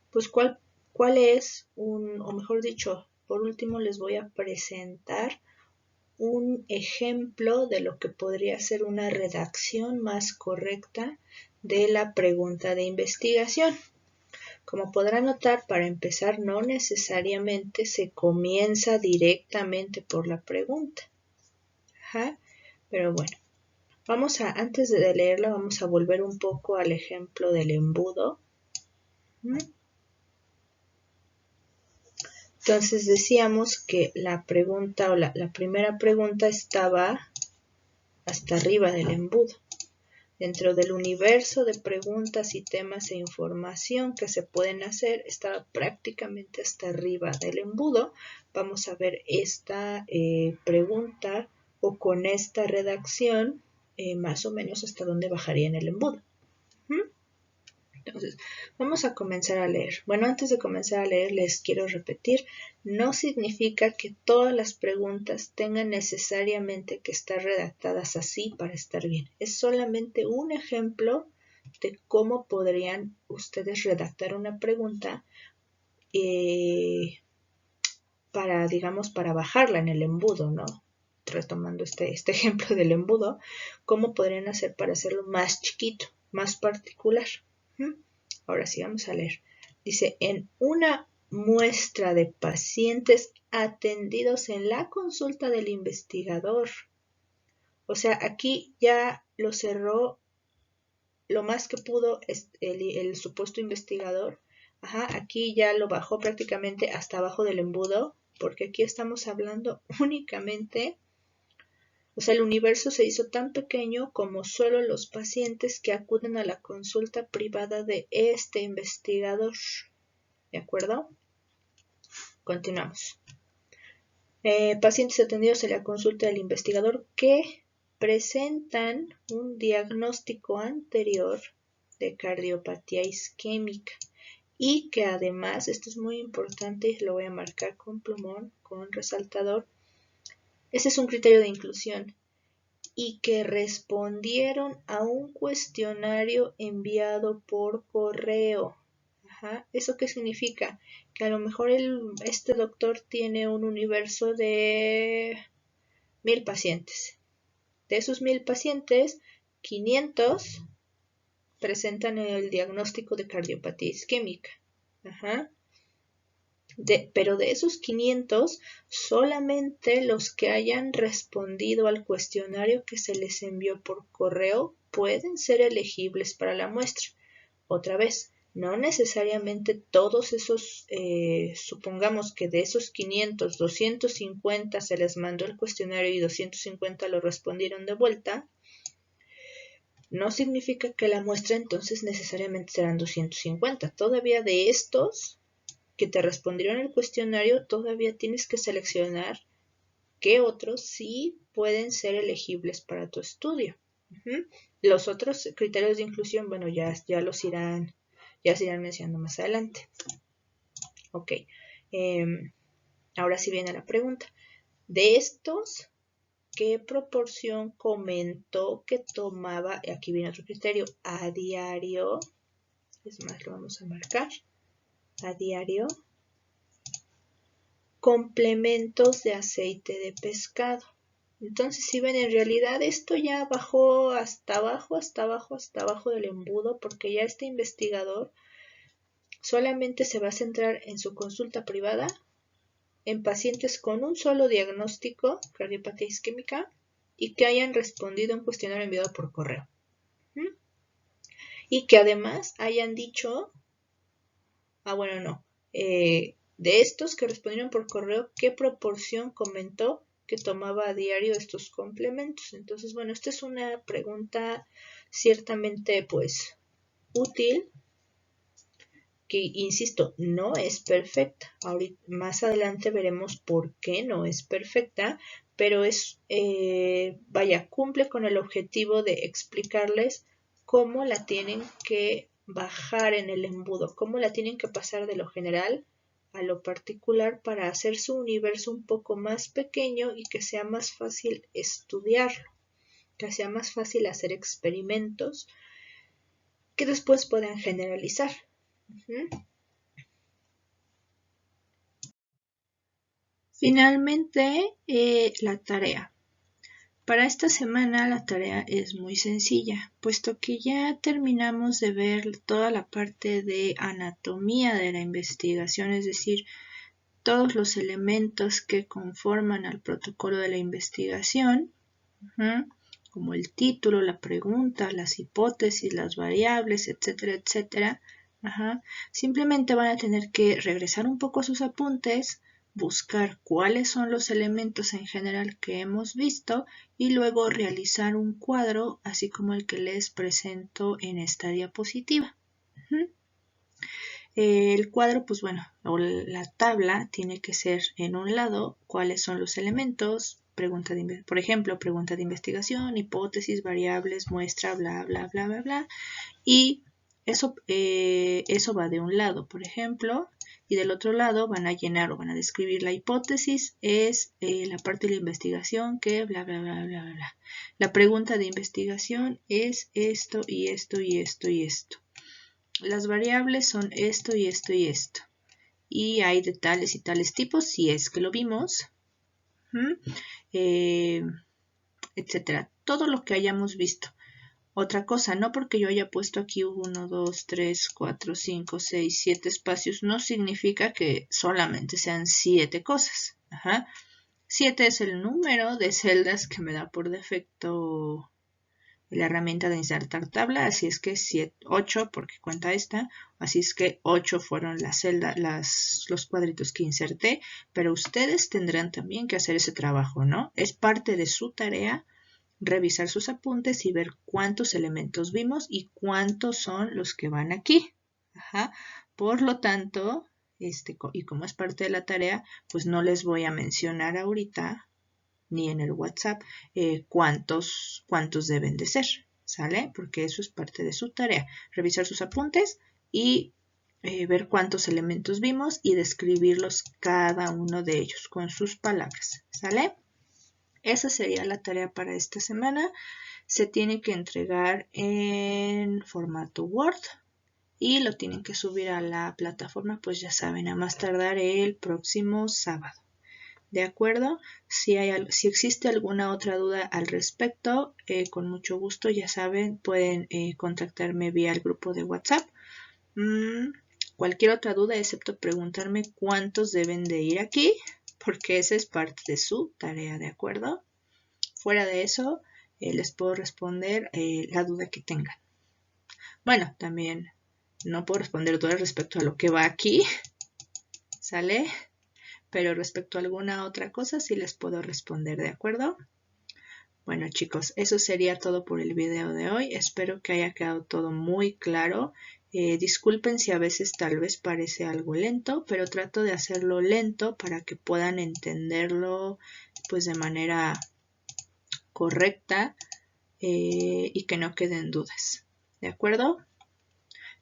pues, cuál es o mejor dicho, por último les voy a presentar un ejemplo de lo que podría ser una redacción más correcta de la pregunta de investigación. Como podrán notar, para empezar, no necesariamente se comienza directamente por la pregunta. Ajá. Pero bueno, antes de leerla, vamos a volver un poco al ejemplo del embudo. Entonces decíamos que la pregunta o la primera pregunta estaba hasta arriba del embudo. Dentro del universo de preguntas y temas e información que se pueden hacer, estaba prácticamente hasta arriba del embudo. Vamos a ver esta pregunta o con esta redacción más o menos hasta dónde bajaría en el embudo. Entonces, vamos a comenzar a leer. Bueno, antes de comenzar a leer, les quiero repetir, no significa que todas las preguntas tengan necesariamente que estar redactadas así para estar bien. Es solamente un ejemplo de cómo podrían ustedes redactar una pregunta para, digamos, para bajarla en el embudo, ¿no? Retomando este ejemplo del embudo, cómo podrían hacer para hacerlo más chiquito, más particular. Ahora sí, vamos a leer. Dice, en una muestra de pacientes atendidos en la consulta del investigador. O sea, aquí ya lo cerró lo más que pudo el supuesto investigador. Aquí ya lo bajó prácticamente hasta abajo del embudo, porque aquí estamos hablando únicamente. O sea, el universo se hizo tan pequeño como solo los pacientes que acuden a la consulta privada de este investigador. ¿De acuerdo? Continuamos. Pacientes atendidos en la consulta del investigador que presentan un diagnóstico anterior de cardiopatía isquémica y que además, esto es muy importante y lo voy a marcar con plumón, con resaltador, ese es un criterio de inclusión, y que respondieron a un cuestionario enviado por correo. ¿Eso qué significa? Que a lo mejor este doctor tiene un universo de 1000 pacientes. De esos 1000 pacientes, 500 presentan el diagnóstico de cardiopatía isquémica. Pero de esos 500, solamente los que hayan respondido al cuestionario que se les envió por correo pueden ser elegibles para la muestra. Otra vez, no necesariamente todos esos, supongamos que de esos 500, 250 se les mandó el cuestionario y 250 lo respondieron de vuelta. No significa que la muestra entonces necesariamente serán 250. Todavía de estos que te respondieron el cuestionario, todavía tienes que seleccionar qué otros sí pueden ser elegibles para tu estudio. Los otros criterios de inclusión, bueno, ya se irán mencionando más adelante. Ok. Ahora sí viene la pregunta. De estos, ¿qué proporción comentó que tomaba? Aquí viene otro criterio. A diario. Es más, lo vamos a marcar. A diario. Complementos de aceite de pescado. Entonces, si ven, en realidad esto ya bajó hasta abajo del embudo, porque ya este investigador solamente se va a centrar en su consulta privada en pacientes con un solo diagnóstico, cardiopatía isquémica, y que hayan respondido a un cuestionario enviado por correo. Y que además hayan dicho, de estos que respondieron por correo, ¿qué proporción comentó que tomaba a diario estos complementos? Entonces, bueno, esta es una pregunta ciertamente, pues, útil, que, insisto, no es perfecta. Ahorita, más adelante veremos por qué no es perfecta, pero es, cumple con el objetivo de explicarles cómo la tienen que bajar en el embudo, cómo la tienen que pasar de lo general a lo particular para hacer su universo un poco más pequeño y que sea más fácil estudiarlo, que sea más fácil hacer experimentos que después puedan generalizar. Finalmente, la tarea. Para esta semana la tarea es muy sencilla, puesto que ya terminamos de ver toda la parte de anatomía de la investigación, es decir, todos los elementos que conforman al protocolo de la investigación, como el título, la pregunta, las hipótesis, las variables, etcétera, etcétera. Simplemente van a tener que regresar un poco a sus apuntes, buscar cuáles son los elementos en general que hemos visto y luego realizar un cuadro, así como el que les presento en esta diapositiva. El cuadro, pues bueno, o la tabla tiene que ser en un lado cuáles son los elementos, por ejemplo, pregunta de investigación, hipótesis, variables, muestra, bla, bla, bla, bla, bla. Y eso va de un lado, por ejemplo, y del otro lado van a llenar o van a describir la hipótesis, es la parte de la investigación que bla, bla, bla, bla, bla, bla. La pregunta de investigación es esto y esto y esto y esto. Las variables son esto y esto y esto. Y hay de tales y tales tipos, si es que lo vimos, etcétera. Todo lo que hayamos visto. Otra cosa, no porque yo haya puesto aquí 1, 2, 3, 4, 5, 6, 7 espacios, no significa que solamente sean 7 cosas. 7 es el número de celdas que me da por defecto la herramienta de insertar tabla, así es que 8 porque cuenta esta, así es que 8 fueron las celdas, los cuadritos que inserté, pero ustedes tendrán también que hacer ese trabajo, ¿no? Es parte de su tarea revisar sus apuntes y ver cuántos elementos vimos y cuántos son los que van aquí. Por lo tanto, y como es parte de la tarea, pues no les voy a mencionar ahorita ni en el WhatsApp cuántos deben de ser, ¿sale? Porque eso es parte de su tarea, revisar sus apuntes y ver cuántos elementos vimos y describirlos cada uno de ellos con sus palabras, ¿sale? Esa sería la tarea para esta semana. Se tiene que entregar en formato Word y lo tienen que subir a la plataforma, pues ya saben, a más tardar el próximo sábado. ¿De acuerdo? Si existe alguna otra duda al respecto, con mucho gusto, ya saben, pueden contactarme vía el grupo de WhatsApp. Cualquier otra duda, excepto preguntarme cuántos deben de ir aquí, porque esa es parte de su tarea, ¿de acuerdo? Fuera de eso, les puedo responder la duda que tengan. Bueno, también no puedo responder dudas respecto a lo que va aquí, ¿sale? Pero respecto a alguna otra cosa sí les puedo responder, ¿de acuerdo? Bueno chicos, eso sería todo por el video de hoy. Espero que haya quedado todo muy claro. Disculpen si a veces tal vez parece algo lento, pero trato de hacerlo lento para que puedan entenderlo pues de manera correcta y que no queden dudas. ¿De acuerdo?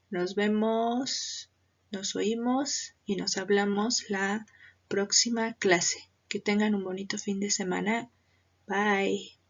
Nos vemos, nos oímos y nos hablamos la próxima clase. Que tengan un bonito fin de semana. Bye.